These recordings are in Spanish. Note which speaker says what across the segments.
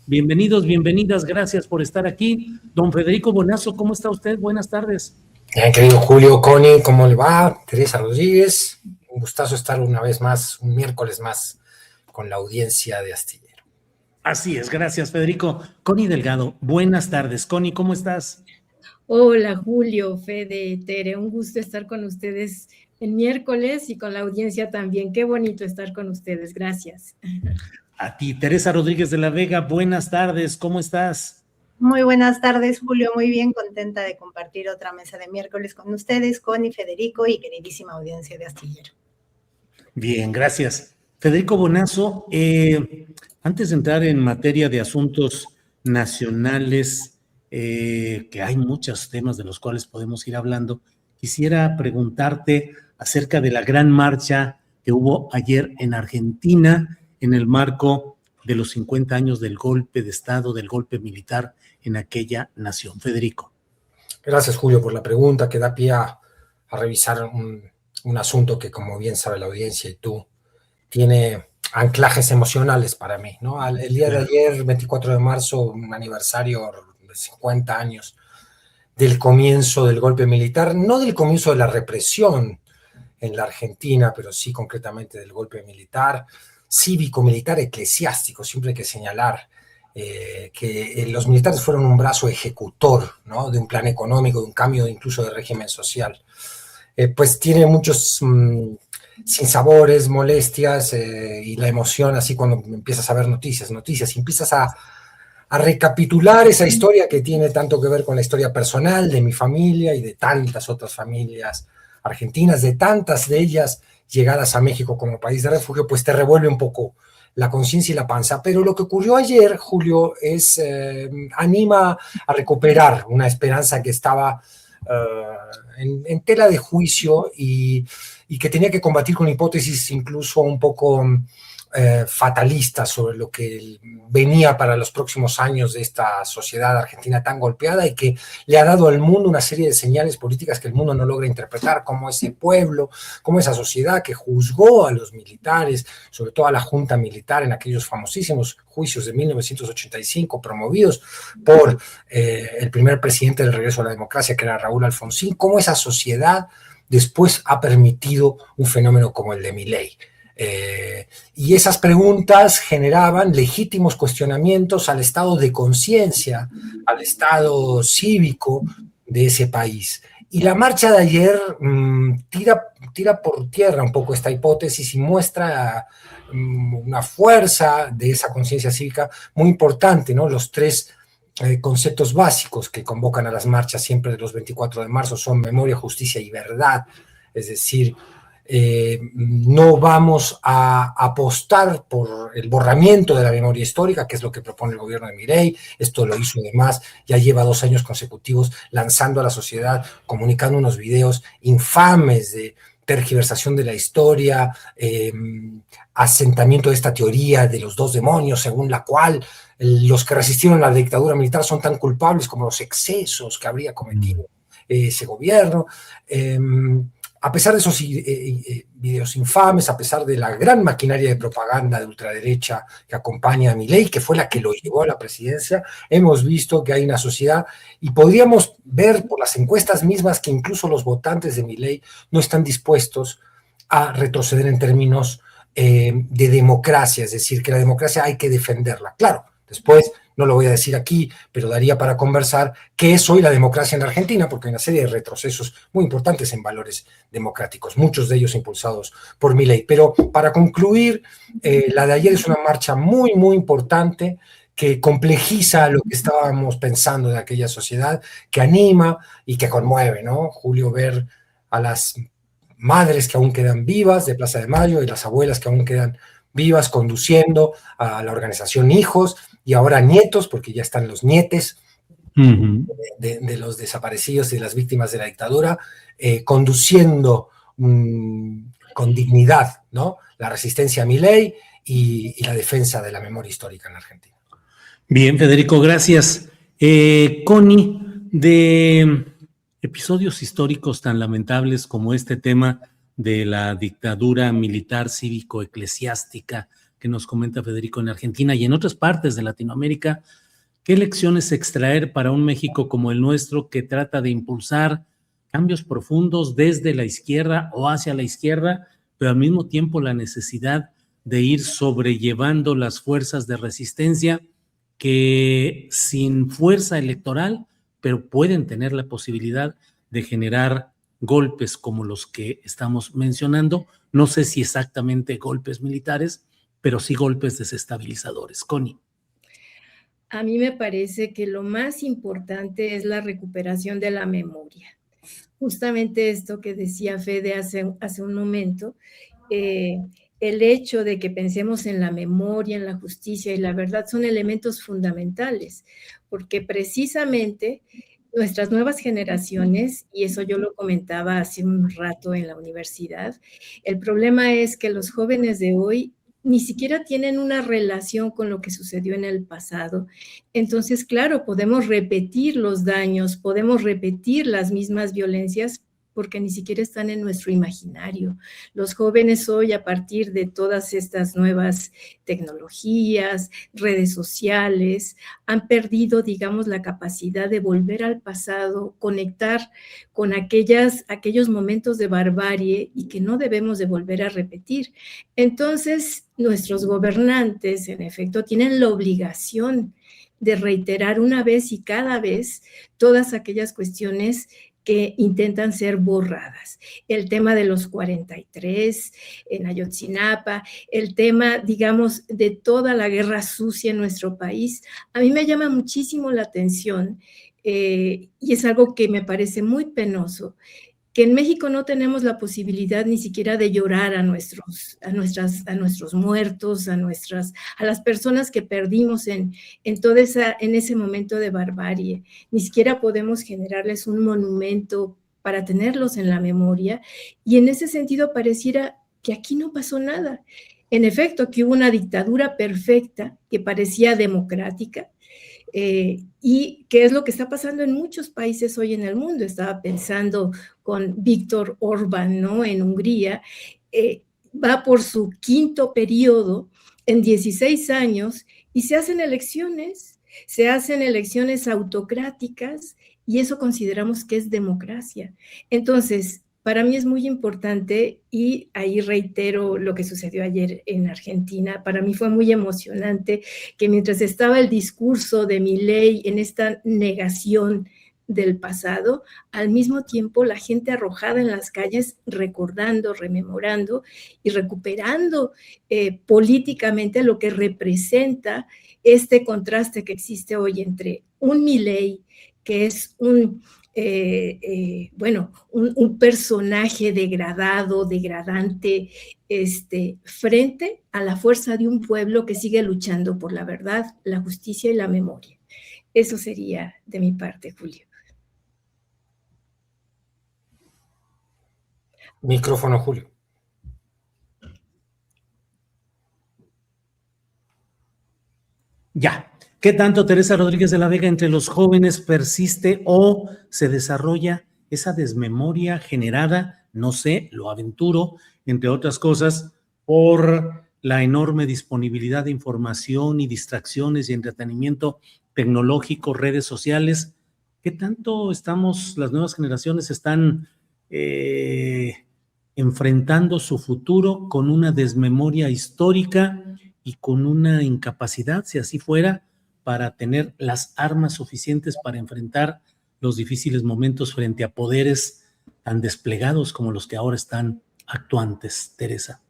Speaker 1: Bienvenidos, bienvenidas, gracias por estar aquí. Don Federico Bonazo, ¿cómo está usted? Buenas tardes.
Speaker 2: Bien, querido Julio, Connie, ¿cómo le va? Teresa Rodríguez, un gustazo estar una vez más, un miércoles más, con la audiencia de Astillero.
Speaker 1: Así es, gracias, Federico. Connie Delgado, buenas tardes. Connie, ¿cómo estás?
Speaker 3: Hola, Julio, Fede, Tere, un gusto estar con ustedes el miércoles y con la audiencia también. Qué bonito estar con ustedes, gracias.
Speaker 1: A ti, Teresa Rodríguez de la Vega, buenas tardes, ¿cómo estás?
Speaker 4: Muy buenas tardes, Julio, muy bien, contenta de compartir otra mesa de miércoles con ustedes, Connie, Federico y queridísima audiencia de Astillero.
Speaker 1: Bien, gracias. Federico Bonazo, antes de entrar en materia de asuntos nacionales, que hay muchos temas de los cuales podemos ir hablando, quisiera preguntarte acerca de la gran marcha que hubo ayer en Argentina en el marco de los 50 años del golpe de Estado, del golpe militar en aquella nación. Federico.
Speaker 2: Gracias, Julio, por la pregunta que da pie a revisar un asunto que, como bien sabe la audiencia y tú, tiene anclajes emocionales para mí, ¿no? El día de ayer, 24 de marzo, un aniversario de 50 años del comienzo del golpe militar, no del comienzo de la represión en la Argentina, pero sí concretamente del golpe militar, cívico-militar eclesiástico. Siempre hay que señalar que los militares fueron un brazo ejecutor, ¿no?, de un plan económico, de un cambio incluso de régimen social. Pues tiene muchos sinsabores, molestias y la emoción así cuando empiezas a ver noticias, y empiezas a recapitular esa historia que tiene tanto que ver con la historia personal de mi familia y de tantas otras familias argentinas, de tantas de ellas llegadas a México como país de refugio, pues te revuelve un poco la conciencia y la panza. Pero lo que ocurrió ayer, Julio, anima a recuperar una esperanza que estaba en tela de juicio y que tenía que combatir con hipótesis incluso un poco fatalistas sobre lo que venía para los próximos años de esta sociedad argentina tan golpeada y que le ha dado al mundo una serie de señales políticas que el mundo no logra interpretar, como ese pueblo, como esa sociedad que juzgó a los militares, sobre todo a la junta militar en aquellos famosísimos juicios de 1985 promovidos por el primer presidente del regreso a la democracia, que era Raúl Alfonsín, cómo esa sociedad después ha permitido un fenómeno como el de Milei. Y esas preguntas generaban legítimos cuestionamientos al estado de conciencia, al estado cívico de ese país. Y la marcha de ayer tira por tierra un poco esta hipótesis y muestra una fuerza de esa conciencia cívica muy importante, ¿no? Los tres conceptos básicos que convocan a las marchas siempre de los 24 de marzo son memoria, justicia y verdad. Es decir, no vamos a apostar por el borramiento de la memoria histórica, que es lo que propone el gobierno de Milei. Esto lo hizo además, ya lleva 2 años consecutivos lanzando a la sociedad, comunicando unos videos infames de tergiversación de la historia, asentamiento de esta teoría de los 2 demonios, según la cual los que resistieron a la dictadura militar son tan culpables como los excesos que habría cometido ese gobierno. A pesar de esos videos infames, a pesar de la gran maquinaria de propaganda de ultraderecha que acompaña a Milei, que fue la que lo llevó a la presidencia, hemos visto que hay una sociedad, y podríamos ver por las encuestas mismas que incluso los votantes de Milei no están dispuestos a retroceder en términos de democracia, es decir, que la democracia hay que defenderla. Claro, después, no lo voy a decir aquí, pero daría para conversar qué es hoy la democracia en Argentina, porque hay una serie de retrocesos muy importantes en valores democráticos, muchos de ellos impulsados por Milei. Pero para concluir, la de ayer es una marcha muy, muy importante que complejiza lo que estábamos pensando de aquella sociedad, que anima y que conmueve, ¿no? Julio, ver a las madres que aún quedan vivas de Plaza de Mayo y las abuelas que aún quedan vivas conduciendo a la organización Hijos, y ahora nietos, porque ya están los nietes de los desaparecidos y de las víctimas de la dictadura, conduciendo con dignidad, ¿no?, la resistencia a Milei y la defensa de la memoria histórica en Argentina.
Speaker 1: Bien, Federico, gracias. Connie, de episodios históricos tan lamentables como este tema de la dictadura militar cívico-eclesiástica que nos comenta Federico en Argentina y en otras partes de Latinoamérica. ¿Qué lecciones extraer para un México como el nuestro que trata de impulsar cambios profundos desde la izquierda o hacia la izquierda, pero al mismo tiempo la necesidad de ir sobrellevando las fuerzas de resistencia que sin fuerza electoral, pero pueden tener la posibilidad de generar golpes como los que estamos mencionando? No sé si exactamente golpes militares, pero sí golpes desestabilizadores. Connie.
Speaker 3: A mí me parece que lo más importante es la recuperación de la memoria. Justamente esto que decía Fede hace un momento, el hecho de que pensemos en la memoria, en la justicia y la verdad son elementos fundamentales, porque precisamente nuestras nuevas generaciones, y eso yo lo comentaba hace un rato en la universidad, el problema es que los jóvenes de hoy ni siquiera tienen una relación con lo que sucedió en el pasado. Entonces, claro, podemos repetir los daños, podemos repetir las mismas violencias, porque ni siquiera están en nuestro imaginario. Los jóvenes hoy, a partir de todas estas nuevas tecnologías, redes sociales, han perdido, digamos, la capacidad de volver al pasado, conectar con aquellos momentos de barbarie y que no debemos de volver a repetir. Entonces, nuestros gobernantes, en efecto, tienen la obligación de reiterar una vez y cada vez todas aquellas cuestiones que intentan ser borradas. El tema de los 43 en Ayotzinapa, el tema, digamos, de toda la guerra sucia en nuestro país, a mí me llama muchísimo la atención y es algo que me parece muy penoso, que en México no tenemos la posibilidad ni siquiera de llorar a nuestros muertos, a las personas que perdimos en ese momento de barbarie. Ni siquiera podemos generarles un monumento para tenerlos en la memoria, y en ese sentido pareciera que aquí no pasó nada. En efecto, que hubo una dictadura perfecta que parecía democrática, y qué es lo que está pasando en muchos países hoy en el mundo. Estaba pensando con Víctor Orbán, ¿no? En Hungría, va por su 5º periodo en 16 años y se hacen elecciones autocráticas, y eso consideramos que es democracia. Entonces, para mí es muy importante, y ahí reitero lo que sucedió ayer en Argentina. Para mí fue muy emocionante que mientras estaba el discurso de Milei en esta negación del pasado, al mismo tiempo la gente arrojada en las calles recordando, rememorando y recuperando políticamente lo que representa este contraste que existe hoy entre un Milei, que es un personaje degradado, degradante, frente a la fuerza de un pueblo que sigue luchando por la verdad, la justicia y la memoria. Eso sería de mi parte, Julio.
Speaker 2: Micrófono, Julio.
Speaker 1: Ya. ¿Qué tanto, Teresa Rodríguez de la Vega, entre los jóvenes persiste o se desarrolla esa desmemoria generada, no sé, lo aventuro, entre otras cosas, por la enorme disponibilidad de información y distracciones y entretenimiento tecnológico, redes sociales? ¿Qué tanto las nuevas generaciones están enfrentando su futuro con una desmemoria histórica y con una incapacidad, si así fuera, para tener las armas suficientes para enfrentar los difíciles momentos frente a poderes tan desplegados como los que ahora están actuantes, Teresa?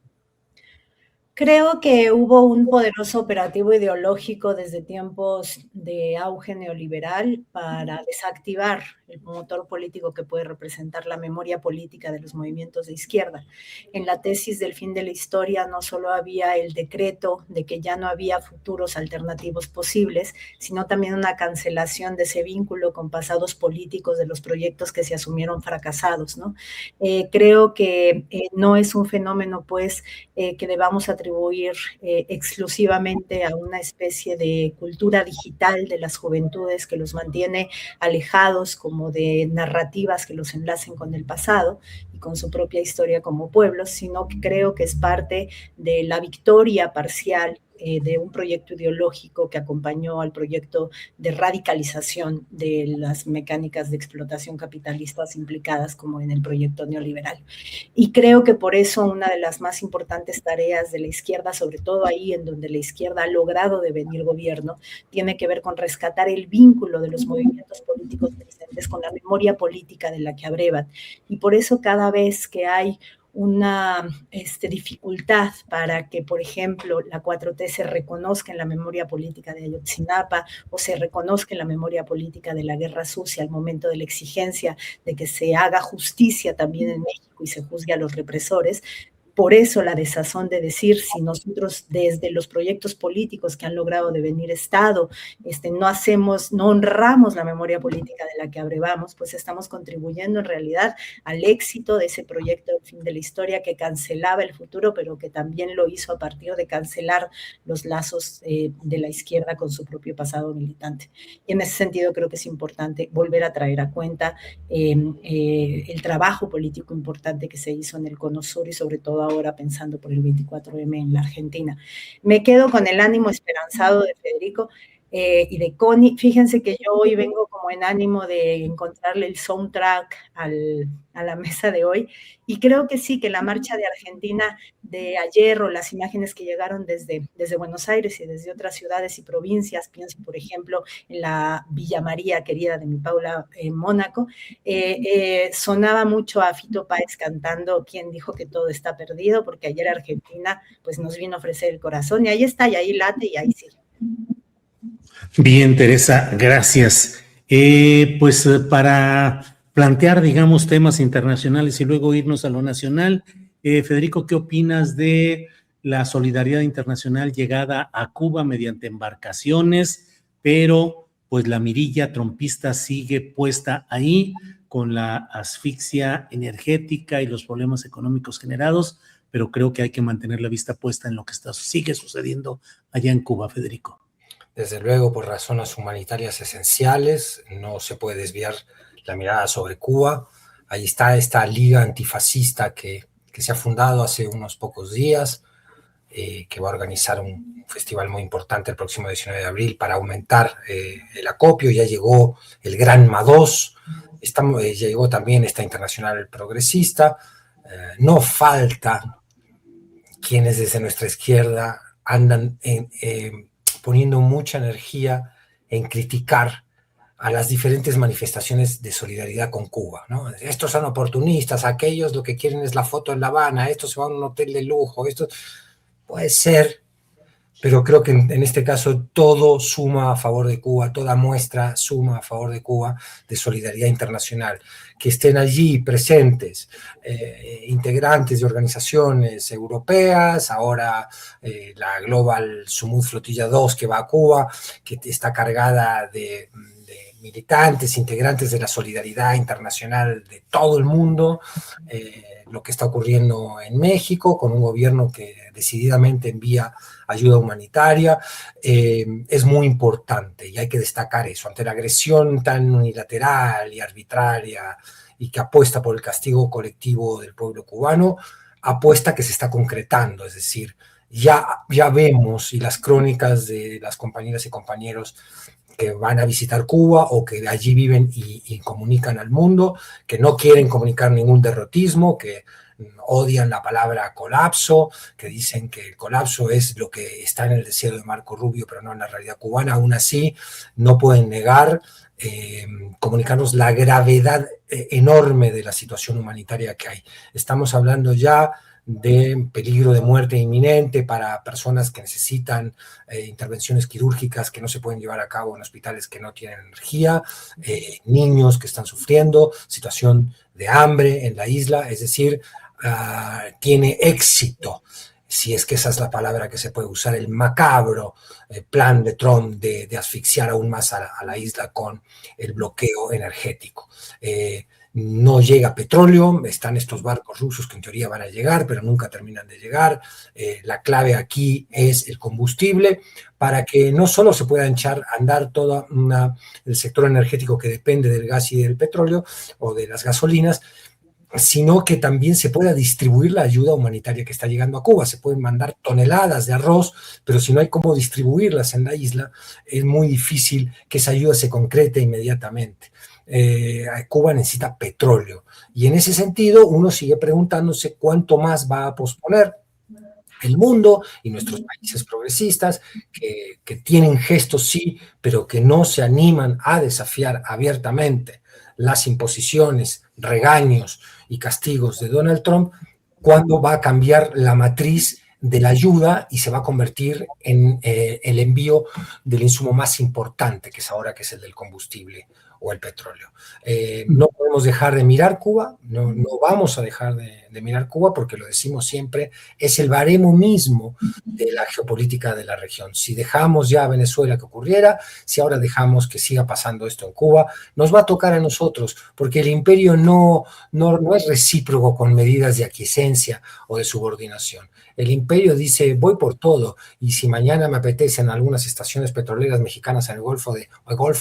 Speaker 4: Creo que hubo un poderoso operativo ideológico desde tiempos de auge neoliberal para desactivar el motor político que puede representar la memoria política de los movimientos de izquierda. En la tesis del fin de la historia no solo había el decreto de que ya no había futuros alternativos posibles, sino también una cancelación de ese vínculo con pasados políticos de los proyectos que se asumieron fracasados, ¿no? Creo que no es un fenómeno, pues, que debamos atribuir contribuir exclusivamente a una especie de cultura digital de las juventudes que los mantiene alejados como de narrativas que los enlacen con el pasado y con su propia historia como pueblos, sino que creo que es parte de la victoria parcial de un proyecto ideológico que acompañó al proyecto de radicalización de las mecánicas de explotación capitalistas implicadas como en el proyecto neoliberal. Y creo que por eso una de las más importantes tareas de la izquierda, sobre todo ahí en donde la izquierda ha logrado devenir gobierno, tiene que ver con rescatar el vínculo de los movimientos políticos presentes con la memoria política de la que abrevan. Y por eso cada vez que hay una dificultad para que, por ejemplo, la 4T se reconozca en la memoria política de Ayotzinapa o se reconozca en la memoria política de la Guerra Sucia al momento de la exigencia de que se haga justicia también en México y se juzgue a los represores. Por eso la desazón de decir, si nosotros desde los proyectos políticos que han logrado devenir Estado, no honramos la memoria política de la que abrevamos, pues estamos contribuyendo en realidad al éxito de ese proyecto del fin de la historia que cancelaba el futuro, pero que también lo hizo a partir de cancelar los lazos de la izquierda con su propio pasado militante. Y en ese sentido creo que es importante volver a traer a cuenta el trabajo político importante que se hizo en el Cono Sur y sobre todo ahora pensando por el 24M en la Argentina. Me quedo con el ánimo esperanzado de Federico y de Connie. Fíjense que yo hoy vengo como en ánimo de encontrarle el soundtrack a la mesa de hoy, y creo que sí, que la marcha de Argentina de ayer o las imágenes que llegaron desde Buenos Aires y desde otras ciudades y provincias, pienso por ejemplo en la Villa María querida de mi Paula en Mónaco, sonaba mucho a Fito Páez cantando "Quién dijo que todo está perdido", porque ayer Argentina pues nos vino a ofrecer el corazón, y ahí está, y ahí late, y ahí sigue.
Speaker 1: Bien, Teresa, gracias. Para plantear, digamos, temas internacionales y luego irnos a lo nacional, Federico, ¿qué opinas de la solidaridad internacional llegada a Cuba mediante embarcaciones, pero pues la mirilla trompista sigue puesta ahí con la asfixia energética y los problemas económicos generados, pero creo que hay que mantener la vista puesta en lo que sigue sucediendo allá en Cuba, Federico?
Speaker 2: Desde luego, por razones humanitarias esenciales, no se puede desviar la mirada sobre Cuba. Ahí está esta liga antifascista que se ha fundado hace unos pocos días, que va a organizar un festival muy importante el próximo 19 de abril para aumentar el acopio. Ya llegó el Gran MA2, llegó también esta Internacional Progresista. No falta quienes desde nuestra izquierda andan poniendo mucha energía en criticar a las diferentes manifestaciones de solidaridad con Cuba, ¿no? Estos son oportunistas, aquellos lo que quieren es la foto en La Habana, estos se van a un hotel de lujo, esto puede ser, pero creo que en este caso todo suma a favor de Cuba, toda muestra suma a favor de Cuba de solidaridad internacional. Que estén allí presentes integrantes de organizaciones europeas, ahora la Global Sumud Flotilla 2 que va a Cuba, que está cargada de militantes, integrantes de la solidaridad internacional de todo el mundo, lo que está ocurriendo en México, con un gobierno que decididamente envía ayuda humanitaria, es muy importante y hay que destacar eso. Ante la agresión tan unilateral y arbitraria y que apuesta por el castigo colectivo del pueblo cubano, apuesta que se está concretando, es decir, ya vemos, y las crónicas de las compañeras y compañeros que van a visitar Cuba o que allí viven y comunican al mundo, que no quieren comunicar ningún derrotismo, que odian la palabra colapso, que dicen que el colapso es lo que está en el deseo de Marco Rubio, pero no en la realidad cubana. Aún así, no pueden negar comunicarnos la gravedad enorme de la situación humanitaria que hay. Estamos hablando ya de peligro de muerte inminente para personas que necesitan intervenciones quirúrgicas que no se pueden llevar a cabo en hospitales que no tienen energía, niños que están sufriendo, situación de hambre en la isla, es decir, tiene éxito, si es que esa es la palabra que se puede usar, el macabro plan de Trump de asfixiar aún más a la isla con el bloqueo energético. no llega petróleo, están estos barcos rusos que en teoría van a llegar, pero nunca terminan de llegar. La clave aquí es el combustible, para que no solo se pueda echar a andar todo el sector energético que depende del gas y del petróleo o de las gasolinas, sino que también se pueda distribuir la ayuda humanitaria que está llegando a Cuba. Se pueden mandar toneladas de arroz, pero si no hay cómo distribuirlas en la isla, es muy difícil que esa ayuda se concrete inmediatamente. Cuba necesita petróleo, y en ese sentido uno sigue preguntándose cuánto más va a posponer el mundo y nuestros países progresistas que tienen gestos sí, pero que no se animan a desafiar abiertamente las imposiciones, regaños y castigos de Donald Trump. ¿Cuándo va a cambiar la matriz de la ayuda y se va a convertir en el envío del insumo más importante, que es ahora, que es el del combustible o el petróleo? No podemos dejar de mirar Cuba, no vamos a dejar de mirar Cuba, porque lo decimos siempre, es el baremo mismo de la geopolítica de la región. Si dejamos ya a Venezuela que ocurriera, si ahora dejamos que siga pasando esto en Cuba, nos va a tocar a nosotros, porque el imperio no es recíproco con medidas de aquiescencia o de subordinación. El imperio dice, voy por todo, y si mañana me apetecen algunas estaciones petroleras mexicanas en el Golfo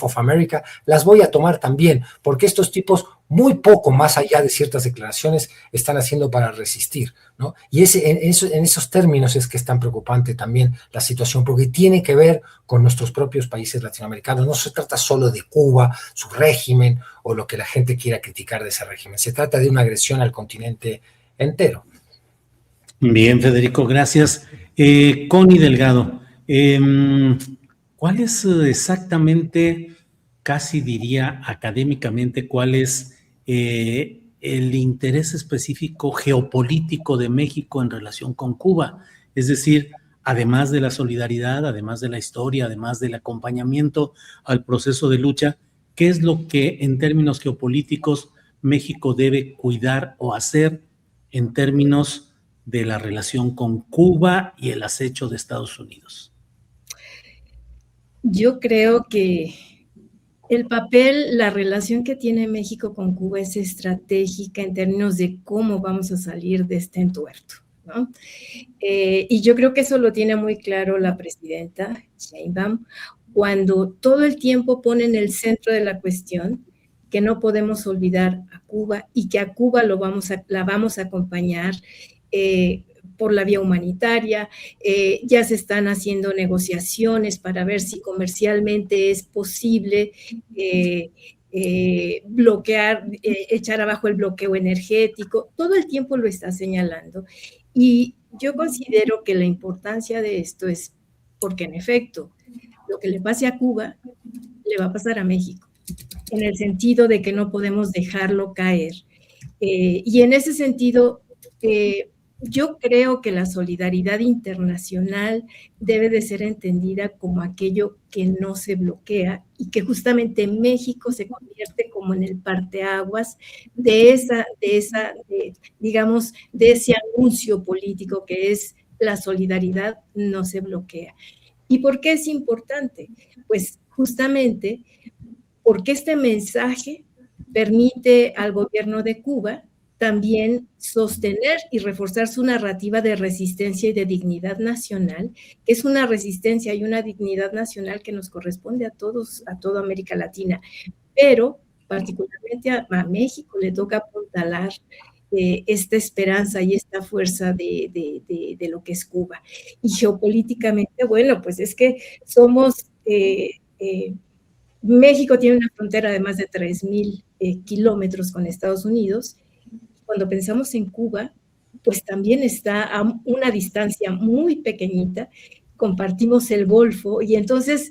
Speaker 2: of America, las voy a tomar también, porque estos tipos, muy poco más allá de ciertas declaraciones, están haciendo para resistir, ¿no? Y en esos términos es que es tan preocupante también la situación, porque tiene que ver con nuestros propios países latinoamericanos. No se trata solo de Cuba, su régimen, o lo que la gente quiera criticar de ese régimen. Se trata de una agresión al continente entero.
Speaker 1: Bien, Federico, gracias. Connie Delgado, ¿cuál es exactamente, casi diría académicamente, cuál es el interés específico geopolítico de México en relación con Cuba? Es decir, además de la solidaridad, además de la historia, además del acompañamiento al proceso de lucha, ¿qué es lo que en términos geopolíticos México debe cuidar o hacer en términos de la relación con Cuba y el acecho de Estados Unidos?
Speaker 3: Yo creo que el papel, la relación que tiene México con Cuba es estratégica en términos de cómo vamos a salir de este entuerto, ¿no? Y yo creo que eso lo tiene muy claro la presidenta Sheinbaum, cuando todo el tiempo pone en el centro de la cuestión que no podemos olvidar a Cuba, y que a Cuba la vamos a acompañar por la vía humanitaria. Ya se están haciendo negociaciones para ver si comercialmente es posible bloquear, echar abajo el bloqueo energético. Todo el tiempo lo está señalando, y yo considero que la importancia de esto es porque, en efecto, lo que le pase a Cuba le va a pasar a México, en el sentido de que no podemos dejarlo caer. Y en ese sentido, yo creo que la solidaridad internacional debe de ser entendida como aquello que no se bloquea, y que justamente México se convierte como en el parteaguas de ese anuncio político que es: la solidaridad no se bloquea. ¿Y por qué es importante? Pues justamente porque este mensaje permite al gobierno de Cuba también sostener y reforzar su narrativa de resistencia y de dignidad nacional, que es una resistencia y una dignidad nacional que nos corresponde a todos, a toda América Latina, pero particularmente a México le toca apuntalar esta esperanza y esta fuerza de lo que es Cuba. Y geopolíticamente, bueno, pues es que somos... México tiene una frontera de más de 3,000 kilómetros con Estados Unidos. Cuando pensamos en Cuba, pues también está a una distancia muy pequeñita, compartimos el Golfo, y entonces,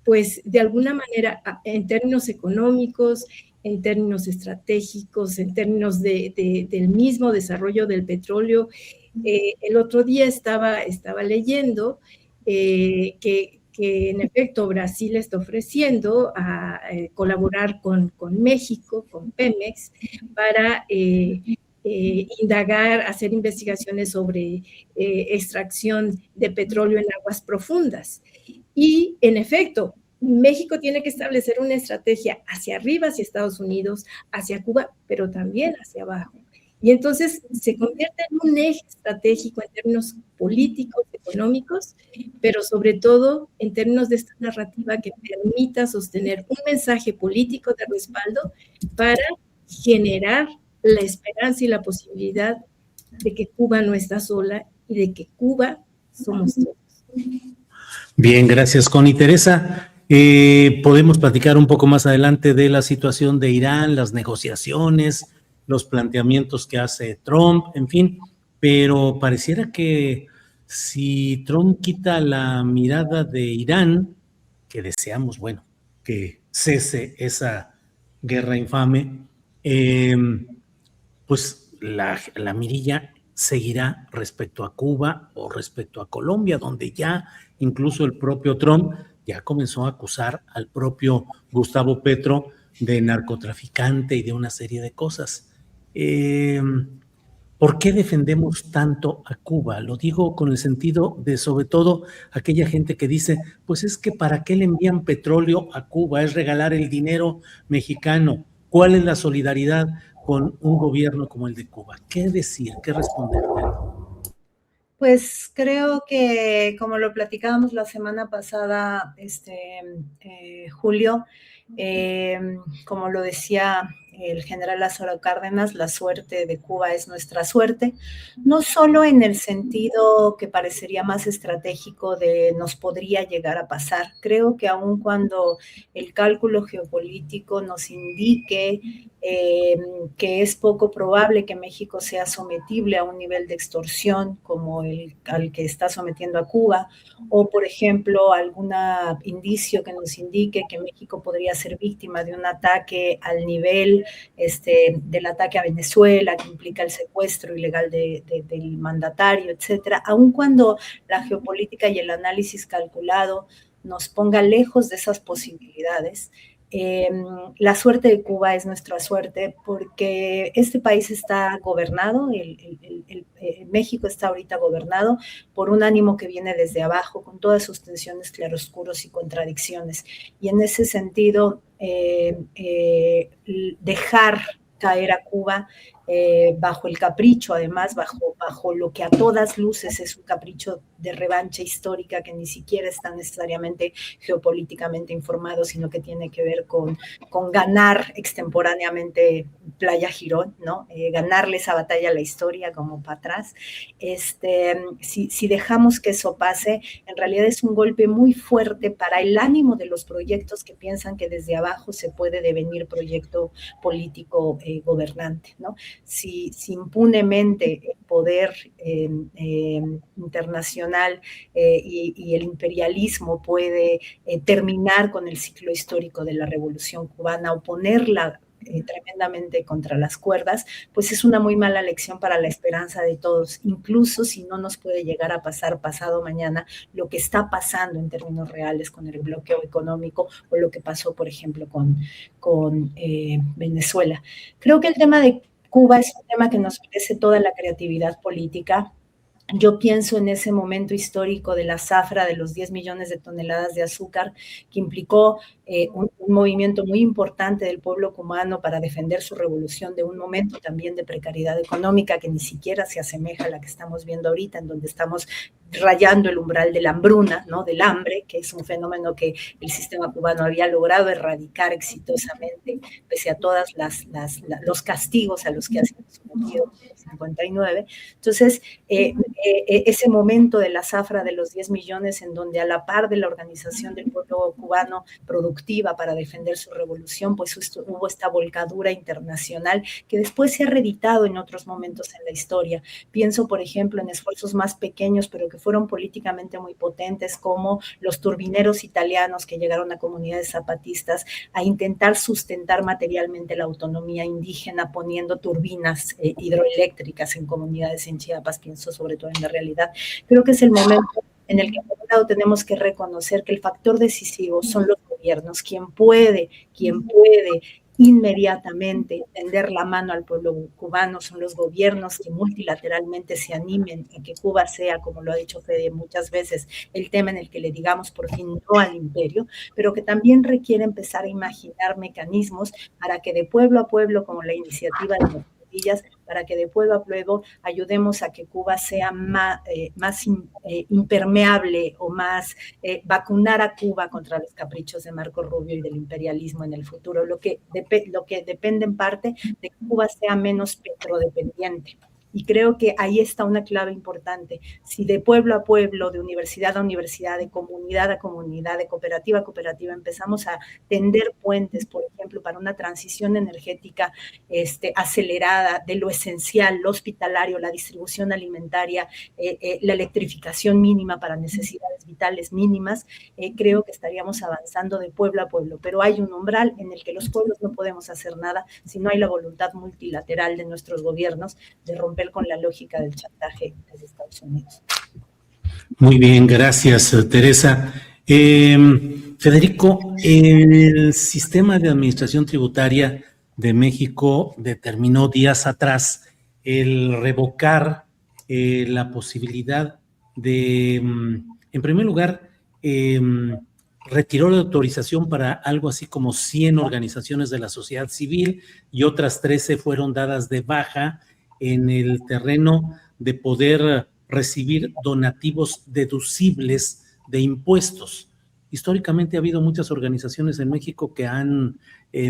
Speaker 3: pues de alguna manera, en términos económicos, en términos estratégicos, en términos del mismo desarrollo del petróleo, el otro día estaba leyendo que en efecto Brasil está ofreciendo a colaborar con México, con Pemex, para indagar, hacer investigaciones sobre extracción de petróleo en aguas profundas. Y en efecto, México tiene que establecer una estrategia hacia arriba, hacia Estados Unidos, hacia Cuba, pero también hacia abajo. Y entonces se convierte en un eje estratégico en términos políticos, económicos, pero sobre todo en términos de esta narrativa que permita sostener un mensaje político de respaldo para generar la esperanza y la posibilidad de que Cuba no está sola y de que Cuba somos todos.
Speaker 1: Bien, gracias, Connie. Teresa, podemos platicar un poco más adelante de la situación de Irán, las negociaciones, los planteamientos que hace Trump, en fin, pero pareciera que si Trump quita la mirada de Irán, que deseamos, bueno, que cese esa guerra infame, pues la mirilla seguirá respecto a Cuba o respecto a Colombia, donde ya incluso el propio Trump ya comenzó a acusar al propio Gustavo Petro de narcotraficante y de una serie de cosas. ¿Por qué defendemos tanto a Cuba? Lo digo con el sentido de, sobre todo, aquella gente que dice, pues es que ¿para qué le envían petróleo a Cuba? Es regalar el dinero mexicano. ¿Cuál es la solidaridad con un gobierno como el de Cuba? ¿Qué decir? ¿Qué responder?
Speaker 4: Pues creo que, como lo platicábamos la semana pasada, Julio, como lo decía el general Lázaro Cárdenas, la suerte de Cuba es nuestra suerte, no solo en el sentido que parecería más estratégico de nos podría llegar a pasar. Creo que aun cuando el cálculo geopolítico nos indique que es poco probable que México sea sometible a un nivel de extorsión como al que está sometiendo a Cuba, o por ejemplo algún indicio que nos indique que México podría ser víctima de un ataque al nivel del ataque a Venezuela, que implica el secuestro ilegal del mandatario, etcétera, aun cuando la geopolítica y el análisis calculado nos ponga lejos de esas posibilidades. La suerte de Cuba es nuestra suerte porque este país está gobernado, México está ahorita gobernado por un ánimo que viene desde abajo, con todas sus tensiones, claroscuros y contradicciones. Y en ese sentido, dejar caer a Cuba bajo el capricho, además, bajo lo que a todas luces es un capricho de revancha histórica que ni siquiera está necesariamente geopolíticamente informado, sino que tiene que ver con ganar extemporáneamente Playa Girón, ¿no? Ganarle esa batalla a la historia como para atrás. Si dejamos que eso pase, en realidad es un golpe muy fuerte para el ánimo de los proyectos que piensan que desde abajo se puede devenir proyecto político gobernante, ¿no? Si impunemente el poder internacional y el imperialismo puede terminar con el ciclo histórico de la Revolución Cubana o ponerla tremendamente contra las cuerdas, pues es una muy mala lección para la esperanza de todos, incluso si no nos puede llegar a pasar pasado mañana lo que está pasando en términos reales con el bloqueo económico o lo que pasó, por ejemplo, con Venezuela. Creo que el tema de Cuba es un tema que nos merece toda la creatividad política. Yo pienso en ese momento histórico de la zafra de los 10 millones de toneladas de azúcar que implicó un movimiento muy importante del pueblo cubano para defender su revolución, de un momento también de precariedad económica que ni siquiera se asemeja a la que estamos viendo ahorita, en donde estamos rayando el umbral de la hambruna, ¿no? Del hambre, que es un fenómeno que el sistema cubano había logrado erradicar exitosamente, pese a todos los castigos a los que ha sido sometido en el 59. Entonces, ese momento de la zafra de los 10 millones, en donde a la par de la organización del pueblo cubano productiva para defender su revolución, pues hubo esta volcadura internacional que después se ha reeditado en otros momentos en la historia. Pienso, por ejemplo, en esfuerzos más pequeños, pero que fueron políticamente muy potentes, como los turbineros italianos que llegaron a comunidades zapatistas a intentar sustentar materialmente la autonomía indígena poniendo turbinas hidroeléctricas en comunidades en Chiapas. Pienso sobre todo en la realidad. Creo que es el momento en el que por un lado tenemos que reconocer que el factor decisivo son los gobiernos, quien puede inmediatamente tender la mano al pueblo cubano, son los gobiernos que multilateralmente se animen a que Cuba sea, como lo ha dicho Fede muchas veces, el tema en el que le digamos por fin no al imperio, pero que también requiere empezar a imaginar mecanismos para que de pueblo a pueblo, como la iniciativa de las rodillas, para que de pueblo a pueblo ayudemos a que Cuba sea más impermeable o más vacunar a Cuba contra los caprichos de Marco Rubio y del imperialismo en el futuro, lo que depende en parte de que Cuba sea menos petrodependiente. Y creo que ahí está una clave importante. Si de pueblo a pueblo, de universidad a universidad, de comunidad a comunidad, de cooperativa a cooperativa, empezamos a tender puentes, por ejemplo, para una transición energética acelerada de lo esencial, lo hospitalario, la distribución alimentaria, la electrificación mínima para necesidades vitales mínimas, creo que estaríamos avanzando de pueblo a pueblo. Pero hay un umbral en el que los pueblos no podemos hacer nada si no hay la voluntad multilateral de nuestros gobiernos de romper con la lógica del chantaje desde Estados Unidos.
Speaker 1: Muy bien, gracias, Teresa. Federico, el sistema de administración tributaria de México determinó días atrás el revocar la posibilidad de, en primer lugar, retiró la autorización para algo así como 100 organizaciones de la sociedad civil y otras 13 fueron dadas de baja en el terreno de poder recibir donativos deducibles de impuestos. Históricamente ha habido muchas organizaciones en México que han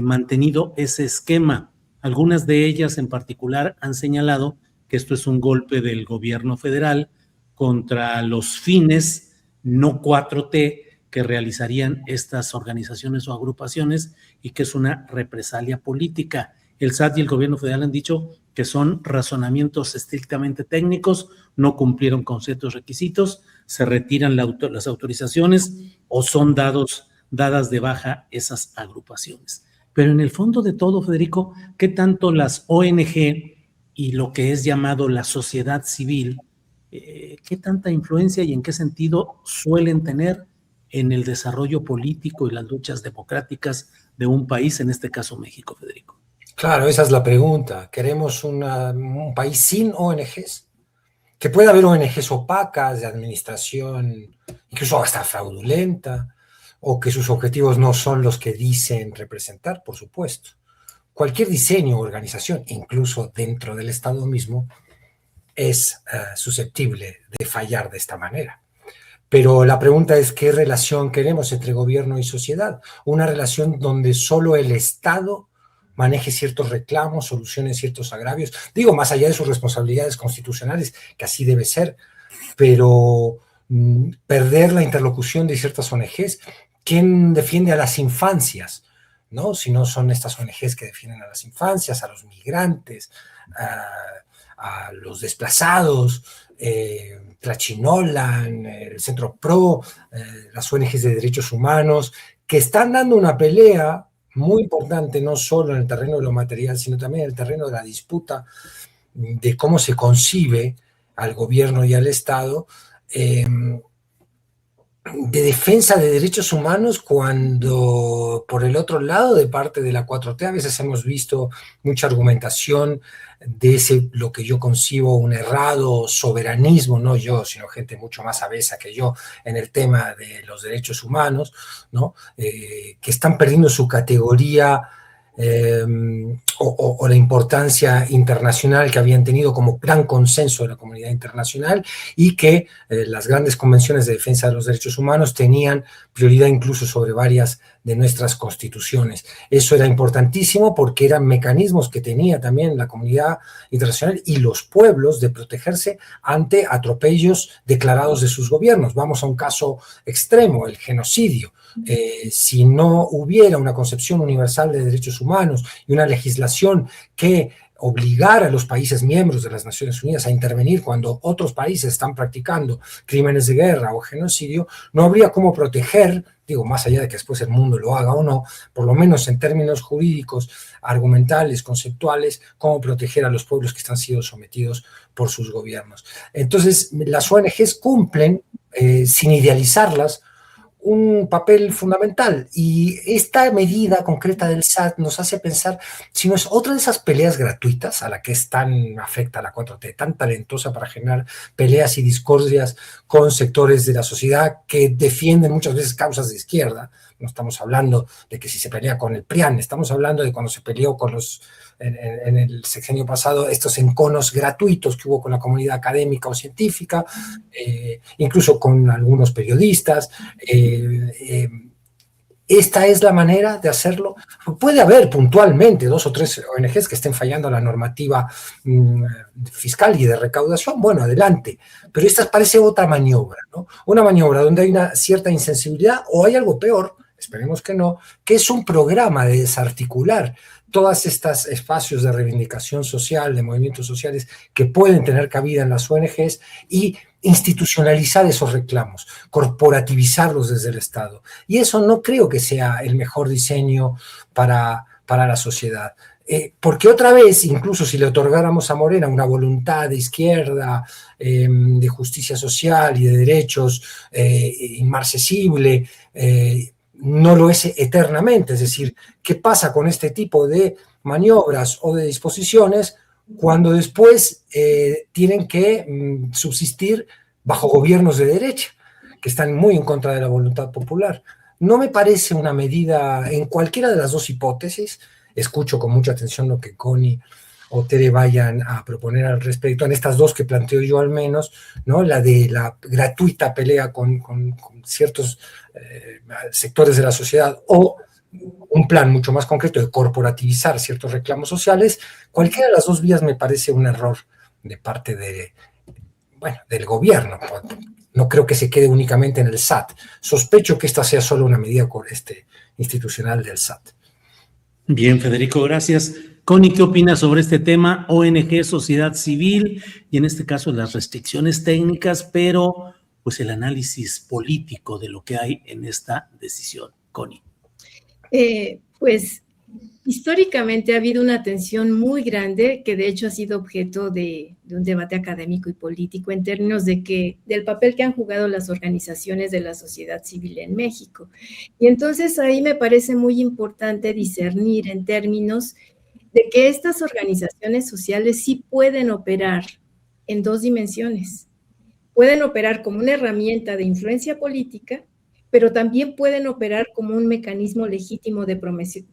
Speaker 1: mantenido ese esquema. Algunas de ellas en particular han señalado que esto es un golpe del gobierno federal contra los fines no 4T que realizarían estas organizaciones o agrupaciones y que es una represalia política. El SAT y el gobierno federal han dicho que son razonamientos estrictamente técnicos, no cumplieron con ciertos requisitos, se retiran las autorizaciones o son dadas de baja esas agrupaciones. Pero en el fondo de todo, Federico, ¿qué tanto las ONG y lo que es llamado la sociedad civil, qué tanta influencia y en qué sentido suelen tener en el desarrollo político y las luchas democráticas de un país, en este caso México, Federico?
Speaker 2: Claro, esa es la pregunta. ¿Queremos un país sin ONGs? Que pueda haber ONGs opacas de administración, incluso hasta fraudulenta, o que sus objetivos no son los que dicen representar, por supuesto. Cualquier diseño o organización, incluso dentro del Estado mismo, es susceptible de fallar de esta manera. Pero la pregunta es, ¿qué relación queremos entre gobierno y sociedad? Una relación donde solo el Estado maneje ciertos reclamos, solucione ciertos agravios, digo, más allá de sus responsabilidades constitucionales, que así debe ser, pero perder la interlocución de ciertas ONGs. ¿Quién defiende a las infancias? ¿No? Si no son estas ONGs que defienden a las infancias, a los migrantes, a los desplazados, Tlachinolan, el Centro PRO, las ONGs de derechos humanos, que están dando una pelea muy importante, no solo en el terreno de lo material, sino también en el terreno de la disputa de cómo se concibe al gobierno y al Estado, de defensa de derechos humanos, cuando por el otro lado, de parte de la 4T, a veces hemos visto mucha argumentación de lo que yo concibo un errado soberanismo, no yo, sino gente mucho más avesa que yo en el tema de los derechos humanos, ¿no? Que están perdiendo su categoría o la importancia internacional que habían tenido como gran consenso de la comunidad internacional, y que las grandes convenciones de defensa de los derechos humanos tenían prioridad incluso sobre varias de nuestras constituciones. Eso era importantísimo porque eran mecanismos que tenía también la comunidad internacional y los pueblos de protegerse ante atropellos declarados de sus gobiernos. Vamos a un caso extremo, el genocidio. Si no hubiera una concepción universal de derechos humanos y una legislación que obligar a los países miembros de las Naciones Unidas a intervenir cuando otros países están practicando crímenes de guerra o genocidio, no habría cómo proteger, digo, más allá de que después el mundo lo haga o no, por lo menos en términos jurídicos, argumentales, conceptuales, cómo proteger a los pueblos que están siendo sometidos por sus gobiernos. Entonces, las ONGs cumplen, sin idealizarlas, un papel fundamental, y esta medida concreta del SAT nos hace pensar si no es otra de esas peleas gratuitas a la que es tan afecta la 4T, tan talentosa para generar peleas y discordias con sectores de la sociedad que defienden muchas veces causas de izquierda. No estamos hablando de que si se pelea con el PRIAN, estamos hablando de cuando se peleó con los, en el sexenio pasado, estos enconos gratuitos que hubo con la comunidad académica o científica, incluso con algunos periodistas. Esta es la manera de hacerlo. Puede haber puntualmente 2 o 3 ONGs que estén fallando la normativa fiscal y de recaudación, bueno, adelante, pero esta parece otra maniobra, ¿no? Una maniobra donde hay una cierta insensibilidad, o hay algo peor, esperemos que no, que es un programa de desarticular todas estas espacios de reivindicación social, de movimientos sociales que pueden tener cabida en las ONGs, y institucionalizar esos reclamos, corporativizarlos desde el Estado. Y eso no creo que sea el mejor diseño para la sociedad. Porque otra vez, incluso si le otorgáramos a Morena una voluntad de izquierda, de justicia social y de derechos inmarcesible, no lo es eternamente. Es decir, ¿qué pasa con este tipo de maniobras o de disposiciones cuando después tienen que subsistir bajo gobiernos de derecha, que están muy en contra de la voluntad popular? No me parece una medida, en cualquiera de las dos hipótesis. Escucho con mucha atención lo que Connie o Tere vayan a proponer al respecto, en estas dos que planteo yo al menos, ¿no? La de la gratuita pelea con ciertos sectores de la sociedad, o un plan mucho más concreto de corporativizar ciertos reclamos sociales. Cualquiera de las dos vías me parece un error de parte del gobierno. No creo que se quede únicamente en el SAT. Sospecho que esta sea solo una medida institucional del SAT.
Speaker 1: Bien, Federico, gracias. Connie, ¿qué opinas sobre este tema? ONG, sociedad civil, y en este caso las restricciones técnicas, pero pues el análisis político de lo que hay en esta decisión. Connie.
Speaker 3: Pues históricamente ha habido una tensión muy grande que de hecho ha sido objeto de un debate académico y político en términos del papel que han jugado las organizaciones de la sociedad civil en México. Y entonces ahí me parece muy importante discernir en términos de que estas organizaciones sociales sí pueden operar en 2 dimensiones. Pueden operar como una herramienta de influencia política, pero también pueden operar como un mecanismo legítimo de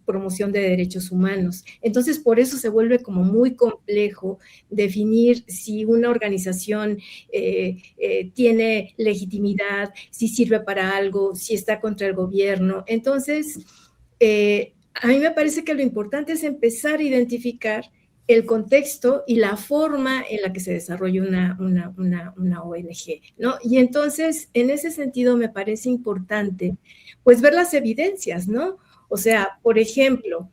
Speaker 3: promoción de derechos humanos. Entonces, por eso se vuelve como muy complejo definir si una organización tiene legitimidad, si sirve para algo, si está contra el gobierno. Entonces, a mí me parece que lo importante es empezar a identificar el contexto y la forma en la que se desarrolla una ONG, ¿no? Y entonces, en ese sentido, me parece importante, pues, ver las evidencias, ¿no? O sea, por ejemplo,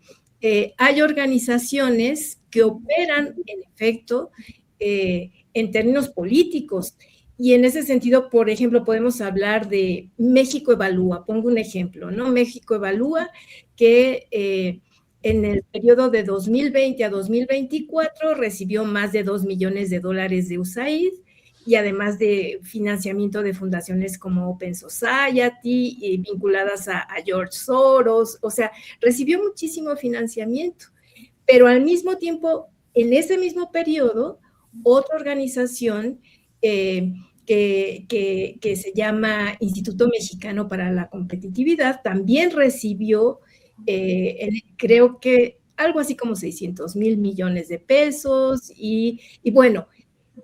Speaker 3: hay organizaciones que operan, en efecto, en términos políticos, y en ese sentido, por ejemplo, podemos hablar de México Evalúa, pongo un ejemplo, ¿no? México Evalúa, que en el periodo de 2020 a 2024 recibió más de $2 millones de USAID, y además de financiamiento de fundaciones como Open Society, vinculadas a George Soros. O sea, recibió muchísimo financiamiento, pero al mismo tiempo, en ese mismo periodo, otra organización que se llama Instituto Mexicano para la Competitividad también recibió, creo que algo así como 600,000 millones de pesos, y bueno,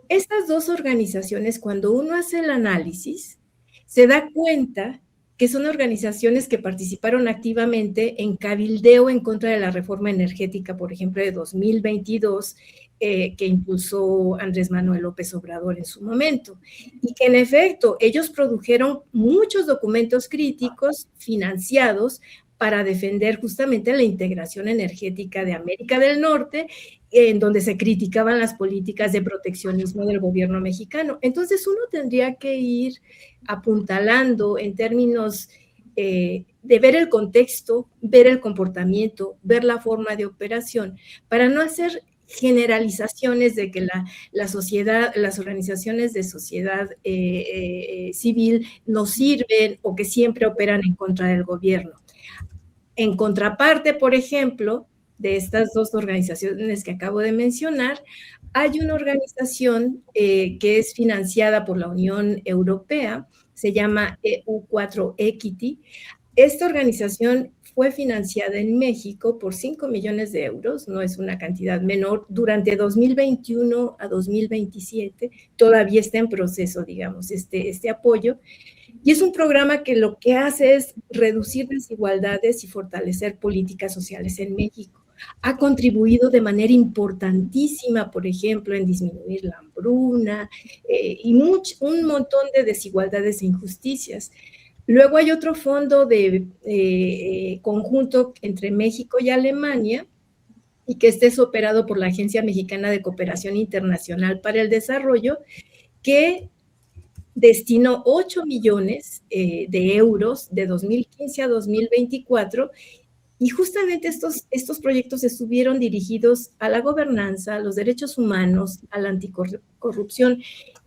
Speaker 3: estas dos organizaciones, cuando uno hace el análisis, se da cuenta que son organizaciones que participaron activamente en cabildeo en contra de la reforma energética, por ejemplo, de 2022, que impulsó Andrés Manuel López Obrador en su momento, y que en efecto ellos produjeron muchos documentos críticos financiados para defender justamente la integración energética de América del Norte, en donde se criticaban las políticas de proteccionismo del gobierno mexicano. Entonces uno tendría que ir apuntalando en términos de ver el contexto, ver el comportamiento, ver la forma de operación, para no hacer generalizaciones de que la sociedad, las organizaciones de sociedad civil no sirven o que siempre operan en contra del gobierno. En contraparte, por ejemplo, de estas dos organizaciones que acabo de mencionar, hay una organización que es financiada por la Unión Europea, se llama EU4 Equity. Esta organización fue financiada en México por 5 millones de euros, no es una cantidad menor, durante 2021 a 2027, todavía está en proceso, digamos, este apoyo, y es un programa que lo que hace es reducir desigualdades y fortalecer políticas sociales en México. Ha contribuido de manera importantísima, por ejemplo, en disminuir la hambruna y un montón de desigualdades e injusticias. Luego hay otro fondo de conjunto entre México y Alemania, y que este es operado por la Agencia Mexicana de Cooperación Internacional para el Desarrollo, que destinó 8 millones de euros de 2015 a 2024, y justamente estos proyectos estuvieron dirigidos a la gobernanza, a los derechos humanos, a la anticorrupción,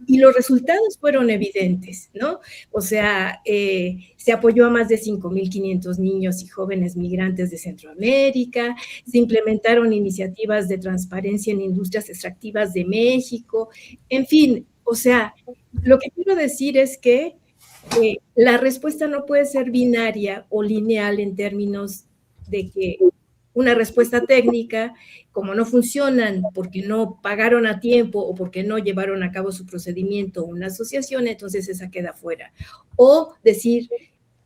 Speaker 3: y los resultados fueron evidentes, ¿no? O sea, se apoyó a más de 5.500 niños y jóvenes migrantes de Centroamérica, se implementaron iniciativas de transparencia en industrias extractivas de México, en fin, o sea, lo que quiero decir es que la respuesta no puede ser binaria o lineal en términos de que una respuesta técnica, como no funcionan porque no pagaron a tiempo o porque no llevaron a cabo su procedimiento una asociación, entonces esa queda fuera. O decir,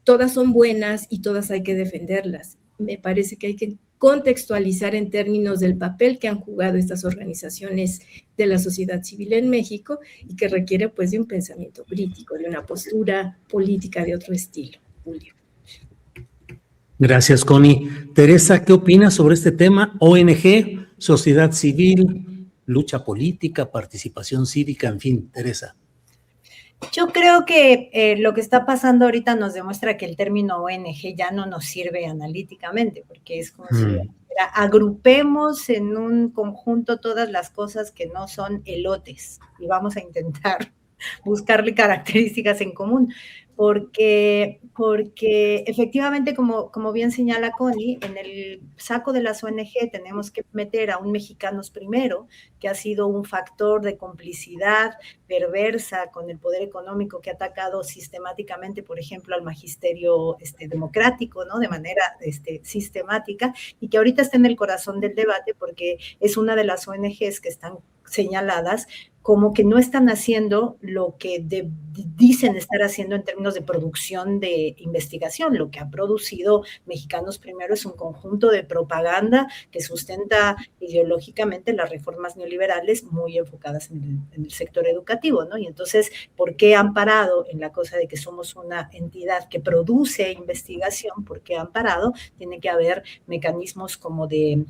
Speaker 3: todas son buenas y todas hay que defenderlas. Me parece que hay que contextualizar en términos del papel que han jugado estas organizaciones de la sociedad civil en México y que requiere pues de un pensamiento crítico, de una postura política de otro estilo. Julio.
Speaker 1: Gracias, Connie. Teresa, ¿qué opinas sobre este tema? ONG, sociedad civil, lucha política, participación cívica, en fin, Teresa.
Speaker 4: Yo creo que lo que está pasando ahorita nos demuestra que el término ONG ya no nos sirve analíticamente, porque es como si agrupemos en un conjunto todas las cosas que no son elotes y vamos a intentar buscarle características en común, porque efectivamente, como bien señala Connie, en el saco de las ONG tenemos que meter a un Mexicanos Primero, que ha sido un factor de complicidad perversa con el poder económico que ha atacado sistemáticamente, por ejemplo, al magisterio democrático, ¿no? De manera sistemática, y que ahorita está en el corazón del debate porque es una de las ONGs que están señaladas como que no están haciendo lo que dicen estar haciendo en términos de producción de investigación. Lo que ha producido Mexicanos Primero es un conjunto de propaganda que sustenta ideológicamente las reformas neoliberales muy enfocadas en el sector educativo, ¿no? Y entonces, ¿por qué han parado en la cosa de que somos una entidad que produce investigación? ¿Por qué han parado? Tiene que haber mecanismos como de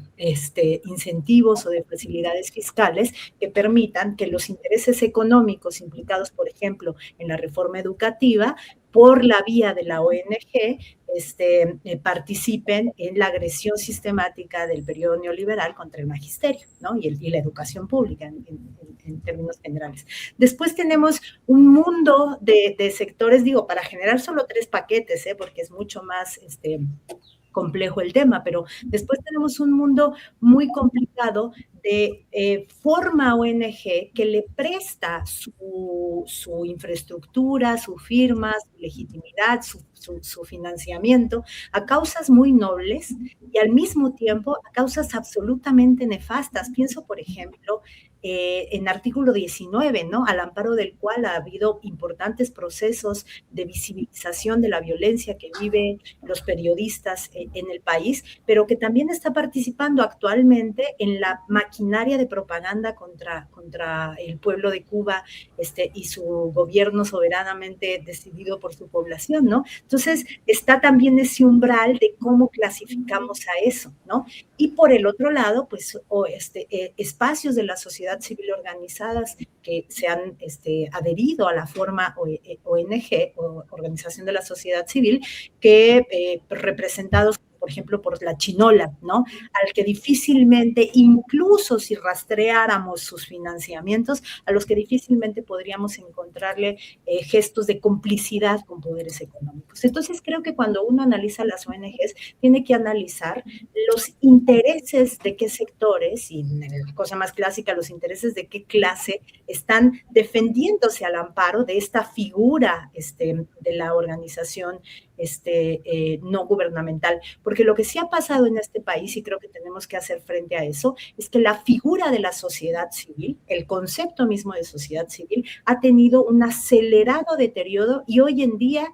Speaker 4: incentivos o de facilidades fiscales que permitan que los intereses económicos implicados, por ejemplo, en la reforma educativa, por la vía de la ONG, participen en la agresión sistemática del periodo neoliberal contra el magisterio, ¿no? y la educación pública en términos generales. Después tenemos un mundo de sectores, digo, para generar solo 3 paquetes, porque es mucho más complejo el tema, pero después tenemos un mundo muy complicado de forma ONG que le presta su infraestructura, su firma, su legitimidad, su financiamiento a causas muy nobles y al mismo tiempo a causas absolutamente nefastas. Pienso, por ejemplo, en artículo 19, ¿no? Al amparo del cual ha habido importantes procesos de visibilización de la violencia que viven los periodistas en el país, pero que también está participando actualmente en la maquinaria de propaganda contra el pueblo de Cuba y su gobierno soberanamente decidido por su población, ¿no? Entonces, está también ese umbral de cómo clasificamos a eso, ¿no? Y por el otro lado, pues, espacios de la sociedad civil organizadas que se han adherido a la forma ONG, o Organización de la Sociedad Civil, que representados por ejemplo, por la chinola, ¿no? Al que difícilmente, incluso si rastreáramos sus financiamientos, a los que difícilmente podríamos encontrarle gestos de complicidad con poderes económicos. Entonces, creo que cuando uno analiza las ONGs, tiene que analizar los intereses de qué sectores, y en la cosa más clásica, los intereses de qué clase están defendiéndose al amparo de esta figura de la organización no gubernamental, porque lo que sí ha pasado en este país, y creo que tenemos que hacer frente a eso, es que la figura de la sociedad civil, el concepto mismo de sociedad civil, ha tenido un acelerado deterioro y hoy en día,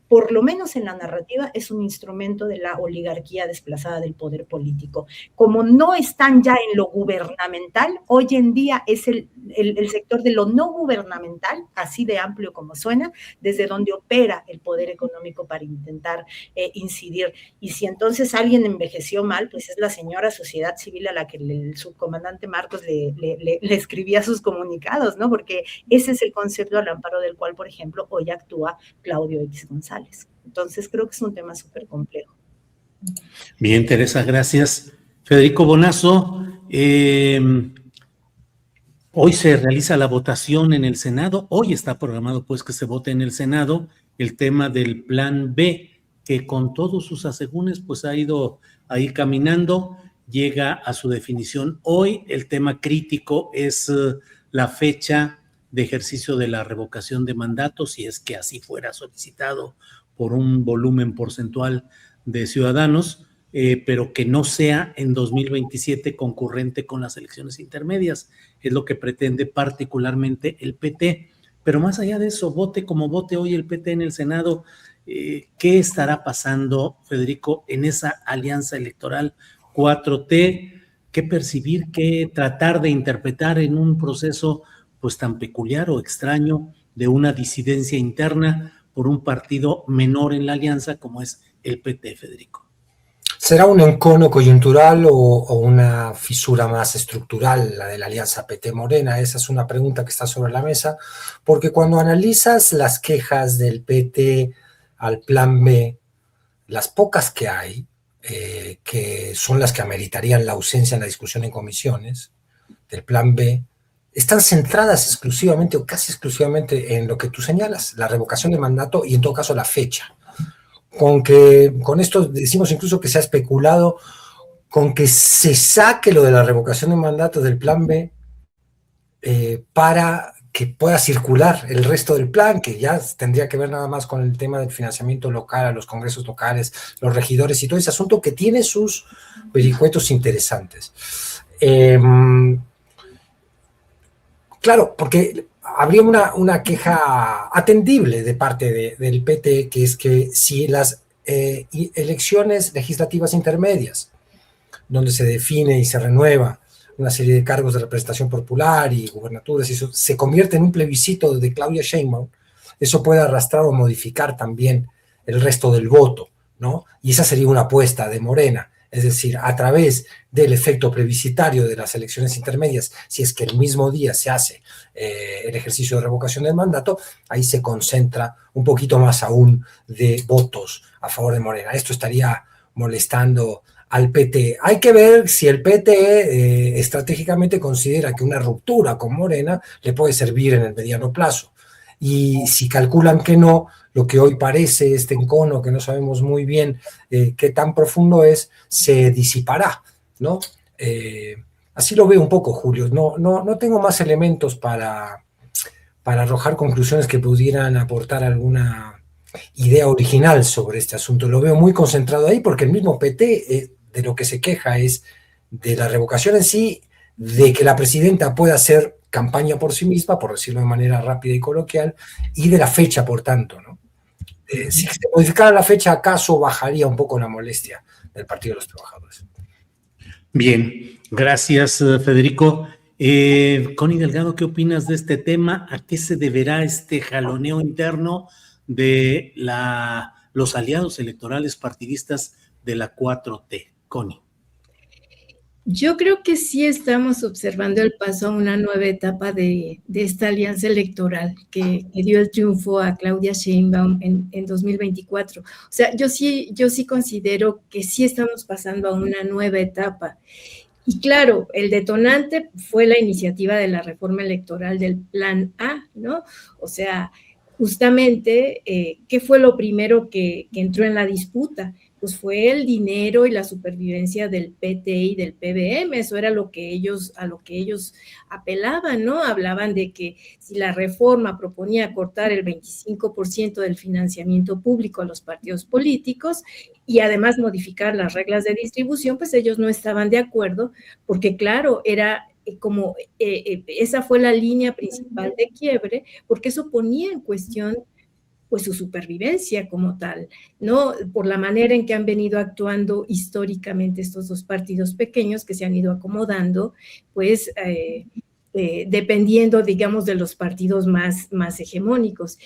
Speaker 4: por lo menos en la narrativa, es un instrumento de la oligarquía desplazada del poder político. Como no están ya en lo gubernamental, hoy en día es el sector de lo no gubernamental, así de amplio como suena, desde donde opera el poder económico para intentar incidir. Y si entonces alguien envejeció mal, pues es la señora sociedad civil a la que el subcomandante Marcos le escribía sus comunicados, ¿no? Porque ese es el concepto al amparo del cual, por ejemplo, hoy actúa Claudio X González. Entonces creo que es un tema súper complejo.
Speaker 1: Bien, Teresa, gracias. Federico Bonazo, hoy se realiza la votación en el Senado. Hoy está programado pues que se vote en el Senado el tema del Plan B, que con todos sus asegúnes pues ha ido ahí caminando, llega a su definición. Hoy el tema crítico es la fecha de ejercicio de la revocación de mandato, si es que así fuera solicitado por un volumen porcentual de ciudadanos, pero que no sea en 2027 concurrente con las elecciones intermedias. Es lo que pretende particularmente el PT. Pero más allá de eso, vote como vote hoy el PT en el Senado, ¿qué estará pasando, Federico, en esa alianza electoral 4T? ¿Qué percibir, qué tratar de interpretar en un proceso pues tan peculiar o extraño de una disidencia interna por un partido menor en la alianza como es el PT, Federico?
Speaker 2: ¿Será un encono coyuntural o una fisura más estructural, la de la alianza PT-Morena? Esa es una pregunta que está sobre la mesa, porque cuando analizas las quejas del PT al Plan B, las pocas que hay, que son las que ameritarían la ausencia en la discusión en comisiones del Plan B, están centradas exclusivamente o casi exclusivamente en lo que tú señalas, la revocación de mandato y en todo caso la fecha. Con esto decimos incluso que se ha especulado con que se saque lo de la revocación de mandato del Plan B para que pueda circular el resto del plan, que ya tendría que ver nada más con el tema del financiamiento local, a los congresos locales, los regidores y todo ese asunto que tiene sus vericuetos interesantes. Claro, porque habría una queja atendible de parte del PT, que es que si las elecciones legislativas intermedias, donde se define y se renueva una serie de cargos de representación popular y gubernaturas, y eso se convierte en un plebiscito de Claudia Sheinbaum, eso puede arrastrar o modificar también el resto del voto, ¿no? Y esa sería una apuesta de Morena. Es decir, a través del efecto plebiscitario de las elecciones intermedias, si es que el mismo día se hace el ejercicio de revocación del mandato, ahí se concentra un poquito más aún de votos a favor de Morena. Esto estaría molestando al PT. Hay que ver si el PT estratégicamente considera que una ruptura con Morena le puede servir en el mediano plazo. Y si calculan que no, lo que hoy parece este encono, que no sabemos muy bien qué tan profundo es, se disipará, ¿no? Así lo veo un poco, Julio. No tengo más elementos para arrojar conclusiones que pudieran aportar alguna idea original sobre este asunto. Lo veo muy concentrado ahí porque el mismo PT de lo que se queja es de la revocación en sí, de que la presidenta pueda hacer campaña por sí misma, por decirlo de manera rápida y coloquial, y de la fecha, por tanto, ¿no? Si se modificara la fecha, acaso bajaría un poco la molestia del Partido de los Trabajadores.
Speaker 1: Bien, gracias, Federico. Connie Delgado, ¿qué opinas de este tema? ¿A qué se deberá este jaloneo interno de los aliados electorales partidistas de la 4T? Connie.
Speaker 3: Yo creo que sí estamos observando el paso a una nueva etapa de esta alianza electoral que dio el triunfo a Claudia Sheinbaum en 2024. O sea, yo sí considero que sí estamos pasando a una nueva etapa. Y claro, el detonante fue la iniciativa de la reforma electoral del Plan A, ¿no? O sea, justamente, ¿qué fue lo primero que entró en la disputa? Pues fue el dinero y la supervivencia del PT y del PBM, eso era a lo que ellos apelaban, ¿no? Hablaban de que si la reforma proponía cortar el 25% del financiamiento público a los partidos políticos y además modificar las reglas de distribución, pues ellos no estaban de acuerdo, porque claro, era como esa fue la línea principal de quiebre, porque eso ponía en cuestión pues su supervivencia como tal, ¿no? Por la manera en que han venido actuando históricamente estos dos partidos pequeños que se han ido acomodando, pues dependiendo, digamos, de los partidos más hegemónicos.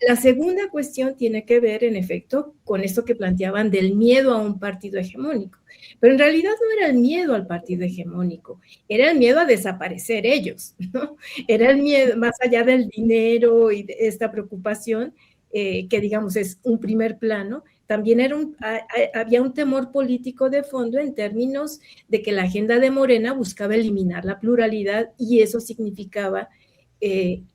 Speaker 3: La segunda cuestión tiene que ver, en efecto, con esto que planteaban del miedo a un partido hegemónico. Pero en realidad no era el miedo al partido hegemónico, era el miedo a desaparecer ellos, ¿no? Era el miedo, más allá del dinero y de esta preocupación, que digamos es un primer plano, también había un temor político de fondo en términos de que la agenda de Morena buscaba eliminar la pluralidad y eso significaba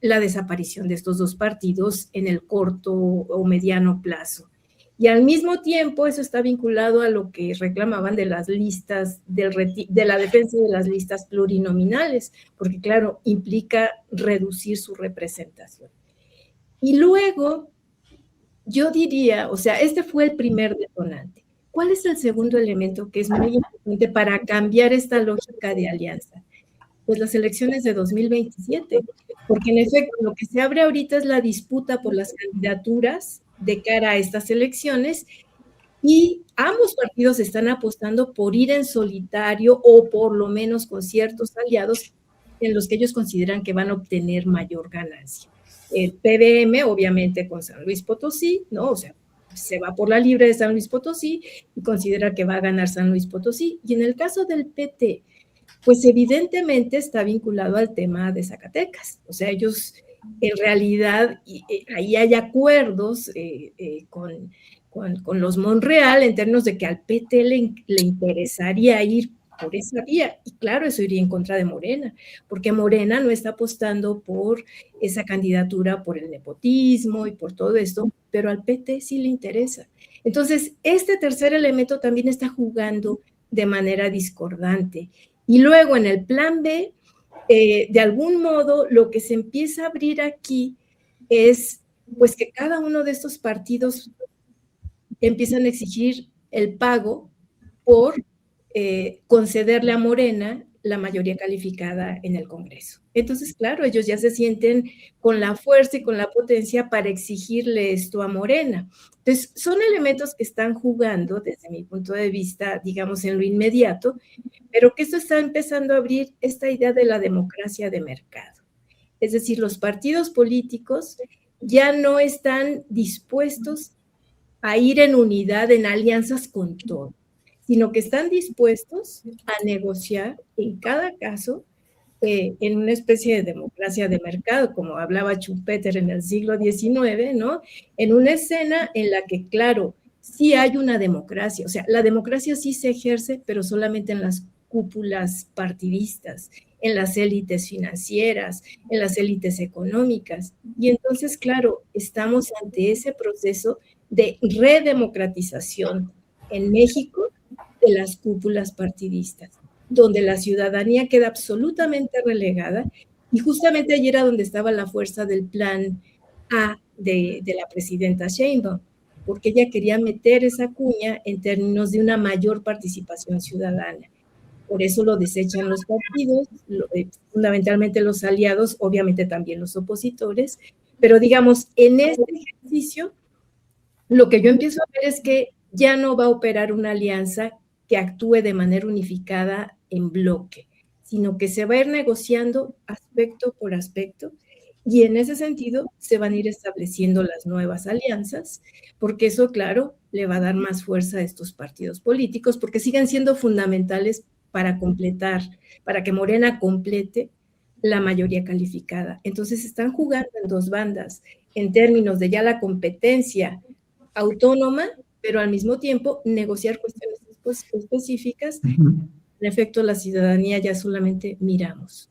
Speaker 3: la desaparición de estos dos partidos en el corto o mediano plazo. Y al mismo tiempo eso está vinculado a lo que reclamaban de las listas, de la defensa de las listas plurinominales, porque claro, implica reducir su representación. Y luego, yo diría, o sea, este fue el primer detonante. ¿Cuál es el segundo elemento que es muy importante para cambiar esta lógica de alianza? Pues las elecciones de 2027, porque en efecto lo que se abre ahorita es la disputa por las candidaturas de cara a estas elecciones y ambos partidos están apostando por ir en solitario o por lo menos con ciertos aliados en los que ellos consideran que van a obtener mayor ganancia. El PBM, obviamente, con San Luis Potosí, ¿no? O sea, se va por la libre de San Luis Potosí y considera que va a ganar San Luis Potosí. Y en el caso del PT, pues evidentemente está vinculado al tema de Zacatecas. O sea, ellos en realidad, ahí hay acuerdos con los Monreal en términos de que al PT le interesaría ir por esa vía, y claro, eso iría en contra de Morena, porque Morena no está apostando por esa candidatura, por el nepotismo y por todo esto, pero al PT sí le interesa. Entonces, este tercer elemento también está jugando de manera discordante. Y luego en el plan B, de algún modo, lo que se empieza a abrir aquí es pues que cada uno de estos partidos empiezan a exigir el pago por concederle a Morena la mayoría calificada en el Congreso. Entonces, claro, ellos ya se sienten con la fuerza y con la potencia para exigirle esto a Morena. Entonces, son elementos que están jugando, desde mi punto de vista, digamos, en lo inmediato, pero que esto está empezando a abrir esta idea de la democracia de mercado. Es decir, los partidos políticos ya no están dispuestos a ir en unidad, en alianzas con todo, sino que están dispuestos a negociar en cada caso en una especie de democracia de mercado, como hablaba Schumpeter en el siglo XIX, ¿no? En una escena en la que, claro, sí hay una democracia, o sea, la democracia sí se ejerce, pero solamente en las cúpulas partidistas, en las élites financieras, en las élites económicas. Y entonces, claro, estamos ante ese proceso de redemocratización en México de las cúpulas partidistas, donde la ciudadanía queda absolutamente relegada, y justamente allí era donde estaba la fuerza del plan A de la presidenta Sheinbaum, porque ella quería meter esa cuña en términos de una mayor participación ciudadana. Por eso lo desechan los partidos, fundamentalmente los aliados, obviamente también los opositores, pero digamos, en este ejercicio, lo que yo empiezo a ver es que ya no va a operar una alianza que actúe de manera unificada en bloque, sino que se va a ir negociando aspecto por aspecto, y en ese sentido se van a ir estableciendo las nuevas alianzas, porque eso, claro, le va a dar más fuerza a estos partidos políticos, porque siguen siendo fundamentales para completar, para que Morena complete la mayoría calificada. Entonces están jugando en dos bandas, en términos de ya la competencia autónoma, pero al mismo tiempo negociar cuestiones específicas. En efecto, la ciudadanía ya solamente miramos.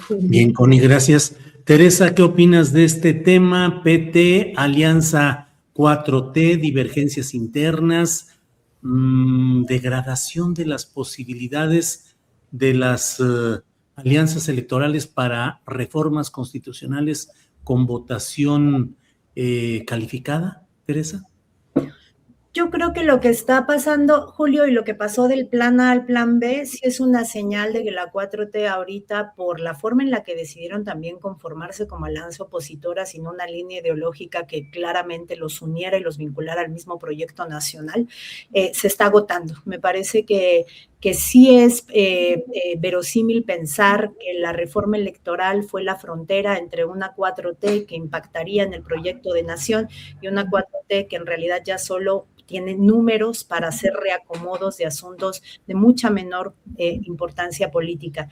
Speaker 1: Bien, Connie, gracias. Teresa, ¿qué opinas de este tema? PT, Alianza 4T, divergencias internas, degradación de las posibilidades de las alianzas electorales para reformas constitucionales con votación calificada, Teresa.
Speaker 4: Yo creo que lo que está pasando, Julio, y lo que pasó del plan A al plan B, sí es una señal de que la 4T ahorita, por la forma en la que decidieron también conformarse como alianza opositora, sin una línea ideológica que claramente los uniera y los vinculara al mismo proyecto nacional, se está agotando. Me parece que sí es verosímil pensar que la reforma electoral fue la frontera entre una 4T que impactaría en el proyecto de nación y una 4T que en realidad ya solo tiene números para hacer reacomodos de asuntos de mucha menor importancia política.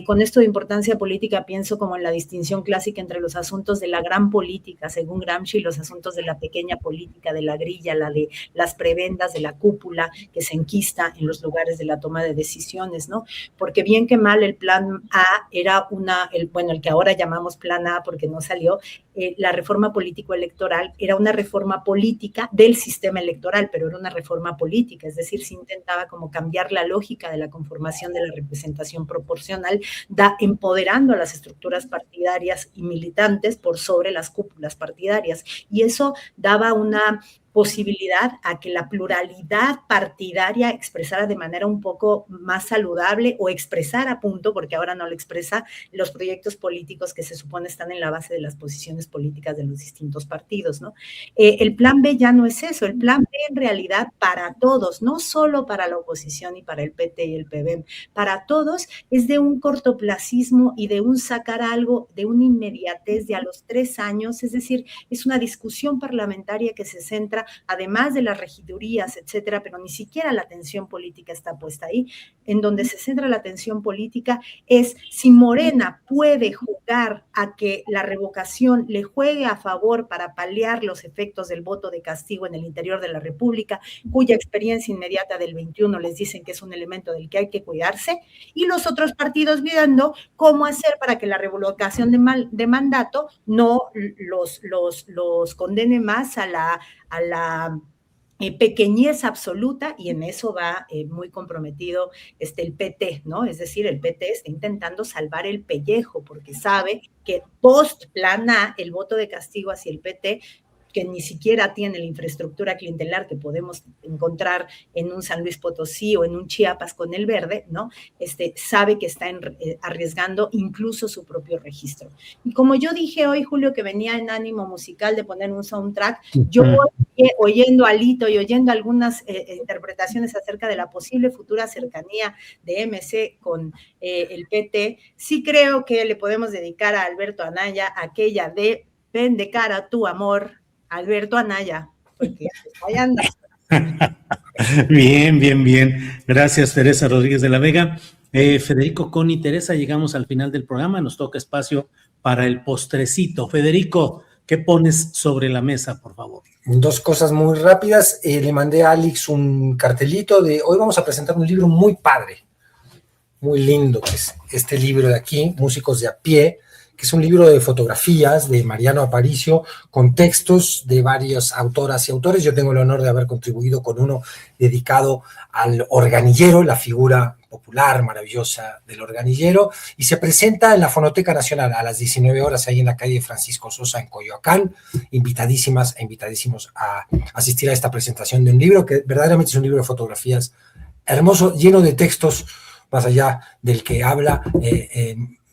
Speaker 4: Con esto de importancia política pienso como en la distinción clásica entre los asuntos de la gran política, según Gramsci, y los asuntos de la pequeña política, de la grilla, la de las prebendas, de la cúpula que se enquista en los lugares de la toma de decisiones, ¿no? Porque bien que mal el plan A era el que ahora llamamos plan A porque no salió, la reforma político-electoral era una reforma política del sistema electoral, pero era una reforma política, es decir, se intentaba como cambiar la lógica de la conformación de la representación proporcional, empoderando a las estructuras partidarias y militantes por sobre las cúpulas partidarias. Y eso daba una posibilidad a que la pluralidad partidaria expresara de manera un poco más saludable o expresara a punto, porque ahora no lo expresa, los proyectos políticos que se supone están en la base de las posiciones políticas de los distintos partidos, ¿no? El plan B ya no es eso, el plan B en realidad para todos, no solo para la oposición y para el PT y el PBM, para todos es de un cortoplacismo y de un sacar algo, de una inmediatez de a los 3 años, es decir, es una discusión parlamentaria que se centra además de las regidurías, etcétera, pero ni siquiera la atención política está puesta ahí. En donde se centra la atención política es si Morena puede jugar a que la revocación le juegue a favor para paliar los efectos del voto de castigo en el interior de la República, cuya experiencia inmediata del 21 les dicen que es un elemento del que hay que cuidarse, y los otros partidos viendo cómo hacer para que la revocación de mandato no los condene más a la pequeñez absoluta, y en eso va muy comprometido el PT, ¿no? Es decir, el PT está intentando salvar el pellejo porque sabe que post plan A, el voto de castigo hacia el PT, que ni siquiera tiene la infraestructura clientelar que podemos encontrar en un San Luis Potosí o en un Chiapas con el Verde, ¿no? Sabe que está arriesgando incluso su propio registro. Y como yo dije hoy, Julio, que venía en ánimo musical de poner un soundtrack, yo oyendo a Lito y oyendo algunas interpretaciones acerca de la posible futura cercanía de MC con el PT, sí creo que le podemos dedicar a Alberto Anaya aquella de "Ven de cara tu amor", Alberto Anaya, porque ahí anda.
Speaker 1: Bien. Gracias, Teresa Rodríguez de la Vega. Federico, Connie, Teresa, llegamos al final del programa. Nos toca espacio para el postrecito. Federico, ¿qué pones sobre la mesa, por favor?
Speaker 2: 2 cosas muy rápidas. Le mandé a Alex un cartelito de hoy vamos a presentar un libro muy padre, muy lindo, que es este libro de aquí, Músicos de a pie, que es un libro de fotografías de Mariano Aparicio, con textos de varias autoras y autores. Yo tengo el honor de haber contribuido con uno dedicado al organillero, la figura popular, maravillosa del organillero, y se presenta en la Fonoteca Nacional a las 19 horas, ahí en la calle Francisco Sosa, en Coyoacán. Invitadísimas e invitadísimos a asistir a esta presentación de un libro, que verdaderamente es un libro de fotografías hermoso, lleno de textos, más allá del que habla,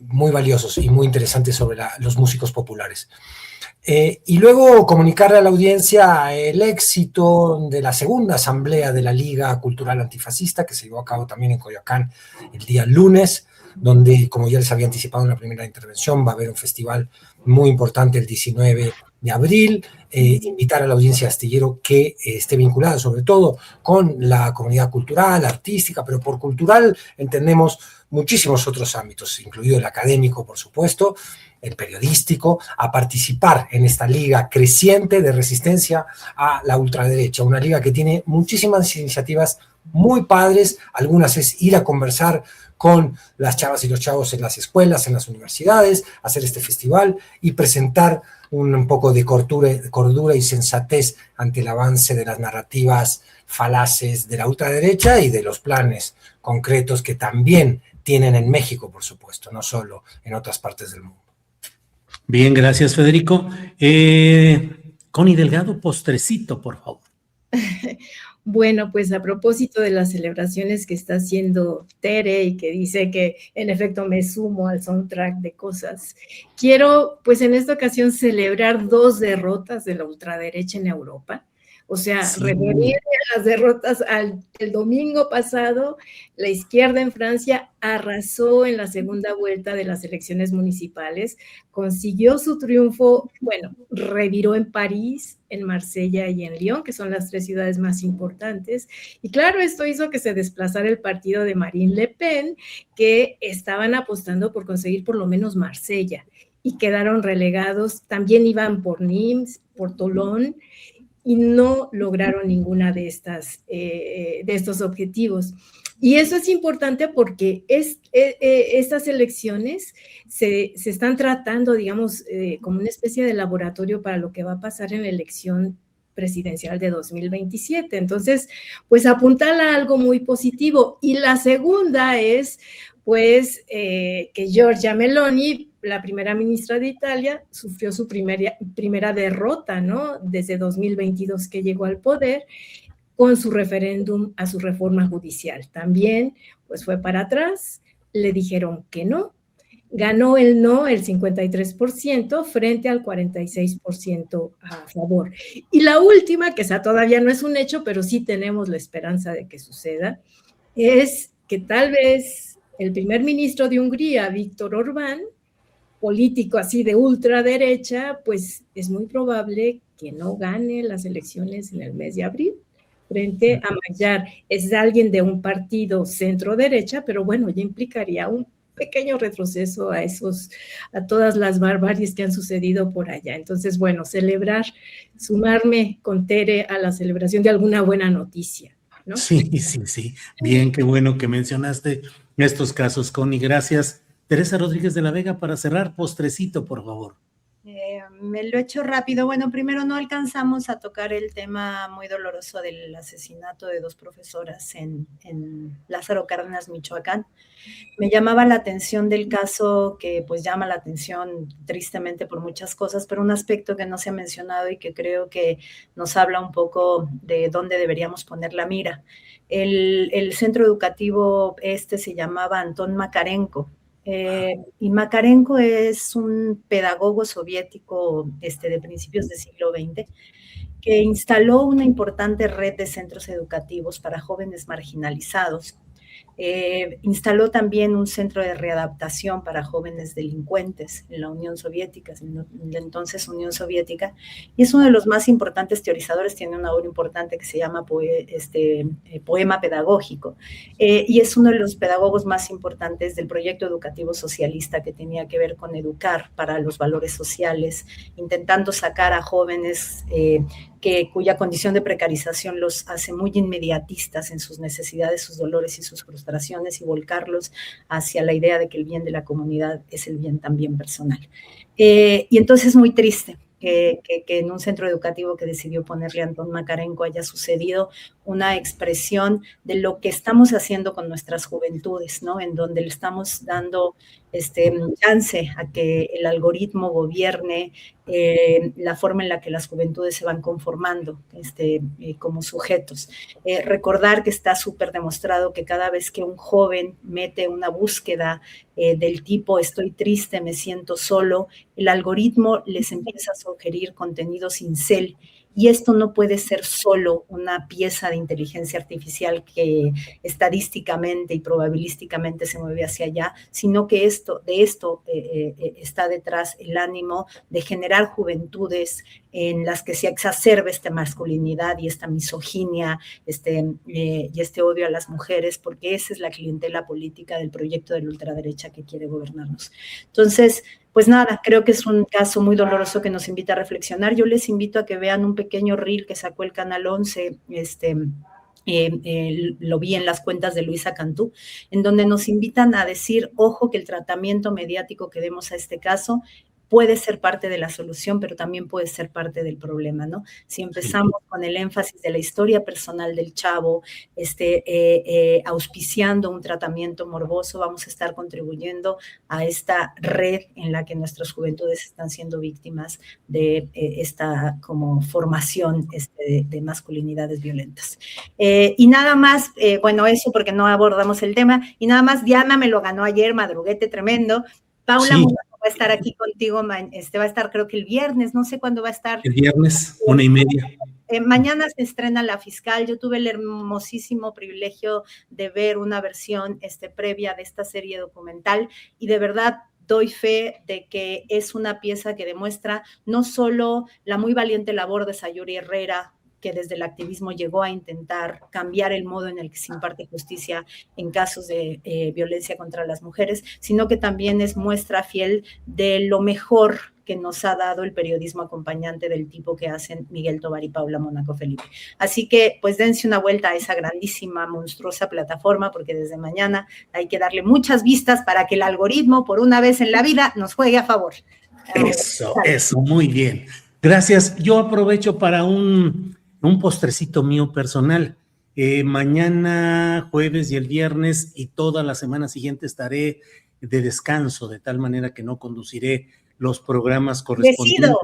Speaker 2: muy valiosos y muy interesantes sobre los músicos populares. Y luego comunicarle a la audiencia el éxito de la segunda asamblea de la Liga Cultural Antifascista, que se llevó a cabo también en Coyoacán el día lunes, donde, como ya les había anticipado en la primera intervención, va a haber un festival muy importante el 19 de abril, invitar a la audiencia Astillero que esté vinculada sobre todo con la comunidad cultural, artística, pero por cultural entendemos muchísimos otros ámbitos, incluido el académico, por supuesto, el periodístico, a participar en esta liga creciente de resistencia a la ultraderecha, una liga que tiene muchísimas iniciativas muy padres. Algunas es ir a conversar con las chavas y los chavos en las escuelas, en las universidades, hacer este festival y presentar un poco de cordura y sensatez ante el avance de las narrativas falaces de la ultraderecha y de los planes concretos que también tienen en México, por supuesto, no solo en otras partes del mundo.
Speaker 1: Bien, gracias, Federico. Connie Delgado, postrecito, por favor.
Speaker 3: Bueno, pues a propósito de las celebraciones que está haciendo Tere y que dice que en efecto me sumo al soundtrack de cosas, quiero pues en esta ocasión celebrar 2 derrotas de la ultraderecha en Europa. O sea,
Speaker 1: Sí.
Speaker 3: referir a las derrotas el domingo pasado, la izquierda en Francia arrasó en la segunda vuelta de las elecciones municipales, consiguió su triunfo, bueno, reviró en París, en Marsella y en Lyon, que son las 3 ciudades más importantes, y claro, esto hizo que se desplazara el partido de Marine Le Pen, que estaban apostando por conseguir por lo menos Marsella, y quedaron relegados, también iban por Nimes, por Toulon, y no lograron ninguna de estos objetivos. Y eso es importante porque estas elecciones se están tratando, digamos, como una especie de laboratorio para lo que va a pasar en la elección presidencial de 2027. Entonces, pues apuntar a algo muy positivo. Y la segunda es, pues, que Giorgia Meloni, la primera ministra de Italia, sufrió su primera derrota, ¿no? Desde 2022 que llegó al poder, con su referéndum a su reforma judicial. También, pues fue para atrás, le dijeron que no, ganó el no, el 53%, frente al 46% a favor. Y la última, que esa todavía no es un hecho, pero sí tenemos la esperanza de que suceda, es que tal vez el primer ministro de Hungría, Viktor Orbán, político así de ultraderecha, pues es muy probable que no gane las elecciones en el mes de abril frente a Magyar. Es alguien de un partido centro-derecha, pero bueno, ya implicaría un pequeño retroceso a todas las barbaries que han sucedido por allá. Entonces, bueno, sumarme con Tere a la celebración de alguna buena noticia, ¿no?
Speaker 1: Sí. Bien, qué bueno que mencionaste estos casos, Connie. Gracias. Teresa Rodríguez de la Vega, para cerrar, postrecito, por favor.
Speaker 4: Me lo echo rápido. Bueno, primero no alcanzamos a tocar el tema muy doloroso del asesinato de 2 profesoras en Lázaro Cárdenas, Michoacán. Me llamaba la atención del caso, que pues llama la atención tristemente por muchas cosas, pero un aspecto que no se ha mencionado y que creo que nos habla un poco de dónde deberíamos poner la mira. El centro educativo se llamaba Antón Makarenko. Y Makarenko es un pedagogo soviético de principios del siglo XX que instaló una importante red de centros educativos para jóvenes marginalizados. Instaló también un centro de readaptación para jóvenes delincuentes en la Unión Soviética, en la entonces Unión Soviética, y es uno de los más importantes teorizadores, tiene una obra importante que se llama Poema Pedagógico, y es uno de los pedagogos más importantes del proyecto educativo socialista que tenía que ver con educar para los valores sociales, intentando sacar a jóvenes cuya condición de precarización los hace muy inmediatistas en sus necesidades, sus dolores y sus frustraciones, y volcarlos hacia la idea de que el bien de la comunidad es el bien también personal. Y entonces es muy triste que en un centro educativo que decidió ponerle Antón Makarenko haya sucedido una expresión de lo que estamos haciendo con nuestras juventudes, ¿no? En donde le estamos dando chance a que el algoritmo gobierne la forma en la que las juventudes se van conformando como sujetos. Recordar que está súper demostrado que cada vez que un joven mete una búsqueda del tipo estoy triste, me siento solo, el algoritmo les empieza a sugerir contenidos incel, y esto no puede ser solo una pieza de inteligencia artificial que estadísticamente y probabilísticamente se mueve hacia allá, sino que de esto está detrás el ánimo de generar juventudes en las que se exacerbe esta masculinidad y esta misoginia y este odio a las mujeres, porque esa es la clientela política del proyecto de la ultraderecha que quiere gobernarnos. Entonces, pues nada, creo que es un caso muy doloroso que nos invita a reflexionar. Yo les invito a que vean un pequeño reel que sacó el Canal 11, lo vi en las cuentas de Luisa Cantú, en donde nos invitan a decir, ojo, que el tratamiento mediático que demos a este caso puede ser parte de la solución, pero también puede ser parte del problema, ¿no? Si empezamos con el énfasis de la historia personal del chavo, auspiciando un tratamiento morboso, vamos a estar contribuyendo a esta red en la que nuestras juventudes están siendo víctimas de esta como formación de masculinidades violentas. Y nada más, bueno, eso porque no abordamos el tema, y nada más, Diana me lo ganó ayer, madruguete tremendo. Paula Muñoz va a estar aquí contigo, va a estar creo que el viernes, no sé cuándo va a estar.
Speaker 1: El viernes, 1:30.
Speaker 4: Mañana se estrena La Fiscal. Yo tuve el hermosísimo privilegio de ver una versión previa de esta serie documental y de verdad doy fe de que es una pieza que demuestra no solo la muy valiente labor de Sayuri Herrera, que desde el activismo llegó a intentar cambiar el modo en el que se imparte justicia en casos de violencia contra las mujeres, sino que también es muestra fiel de lo mejor que nos ha dado el periodismo acompañante del tipo que hacen Miguel Tovar y Paula Mónaco Felipe. Así que, pues, dense una vuelta a esa grandísima, monstruosa plataforma, porque desde mañana hay que darle muchas vistas para que el algoritmo, por una vez en la vida, nos juegue a favor.
Speaker 1: Eso, muy bien. Gracias. Yo aprovecho para un postrecito mío personal. Mañana, jueves y el viernes y toda la semana siguiente estaré de descanso, de tal manera que no conduciré los programas correspondientes.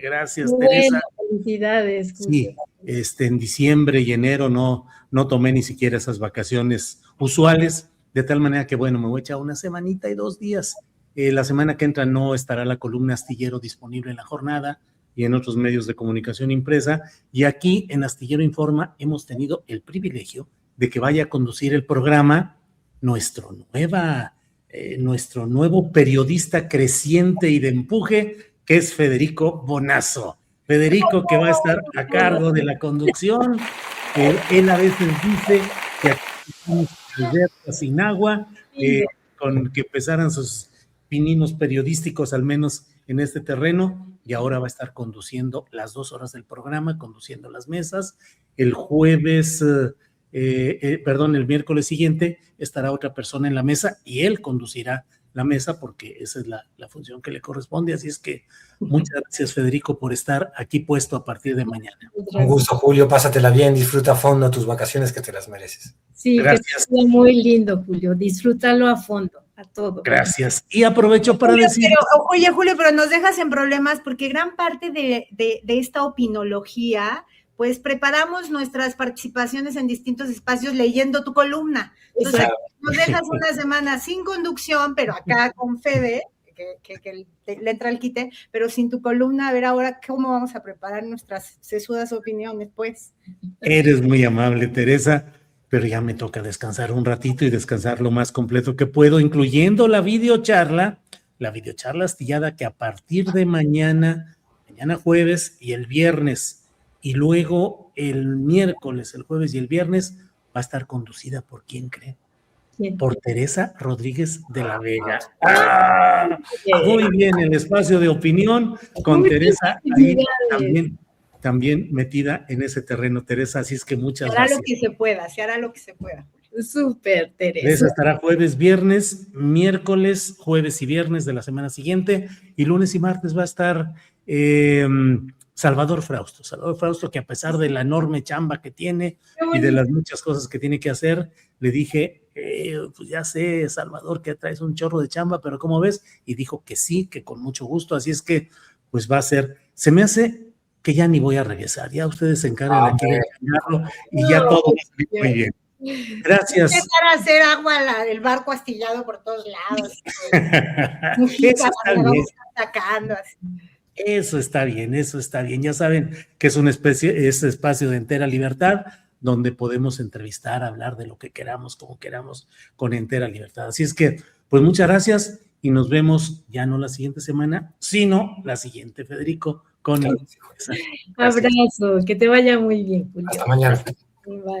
Speaker 1: Gracias,
Speaker 3: Bueno,
Speaker 1: Teresa.
Speaker 3: Felicidades.
Speaker 1: Sí, en diciembre y enero no tomé ni siquiera esas vacaciones usuales, de tal manera que, bueno, me voy a echar una semanita y 2 días. La semana que entra no estará la columna Astillero disponible en La Jornada y en otros medios de comunicación impresa, y aquí en Astillero Informa hemos tenido el privilegio de que vaya a conducir el programa nuestro nuevo periodista creciente y de empuje, que es Federico Bonazo. Federico, que va a estar a cargo de la conducción. Él a veces dice que aquí estamos sin agua, con que empezaran sus pininos periodísticos, al menos en este terreno, y ahora va a estar conduciendo las 2 horas del programa, conduciendo las mesas. El miércoles siguiente estará otra persona en la mesa y él conducirá la mesa porque esa es la función que le corresponde. Así es que muchas gracias, Federico, por estar aquí puesto a partir de mañana.
Speaker 2: Un gusto, Julio. Pásatela bien, disfruta a fondo tus vacaciones que te las mereces.
Speaker 3: Sí, gracias. Que muy lindo, Julio. Disfrútalo a fondo, a todo.
Speaker 1: Gracias. Y aprovecho para decir...
Speaker 4: Julio, pero nos dejas en problemas porque gran parte de esta opinología, pues preparamos nuestras participaciones en distintos espacios leyendo tu columna. Entonces, nos dejas una semana sin conducción, pero acá con Fede, que le entra el quite, pero sin tu columna. A ver ahora cómo vamos a preparar nuestras sesudas opiniones, pues.
Speaker 1: Eres muy amable, Teresa, pero ya me toca descansar un ratito y descansar lo más completo que puedo, incluyendo la videocharla astillada, que a partir de mañana jueves y el viernes, y luego el miércoles, el jueves y el viernes, va a estar conducida por ¿quién cree? ¿Quién? Por Teresa Rodríguez de la Vega. Muy bien, el espacio de opinión con Teresa ahí también metida en ese terreno, Teresa, así es que muchas gracias.
Speaker 4: Se hará lo que se pueda.
Speaker 3: Súper, Teresa.
Speaker 1: Teresa estará jueves, viernes, miércoles, jueves y viernes de la semana siguiente, y lunes y martes va a estar Salvador Frausto, que a pesar de la enorme chamba que tiene y de las muchas cosas que tiene que hacer, le dije, pues ya sé, Salvador, que traes un chorro de chamba, pero ¿cómo ves? Y dijo que sí, que con mucho gusto, así es que pues va a ser, se me hace que ya ni voy a regresar, ya ustedes se encargan aquí de engañarlo y ya todo va a salir muy bien. Gracias.
Speaker 4: Empezar a hacer agua el barco astillado por todos lados.
Speaker 1: Eso está bien.
Speaker 4: Atacando, así.
Speaker 1: Eso está bien, eso está bien. Ya saben que es es espacio de entera libertad, donde podemos entrevistar, hablar de lo que queramos, como queramos, con entera libertad. Así es que, pues muchas gracias y nos vemos ya no la siguiente semana, sino la siguiente, Federico, con
Speaker 2: Claro.
Speaker 3: Abrazo, que te vaya muy bien, Julio.
Speaker 2: Hasta mañana.
Speaker 3: Bye.
Speaker 1: Gracias.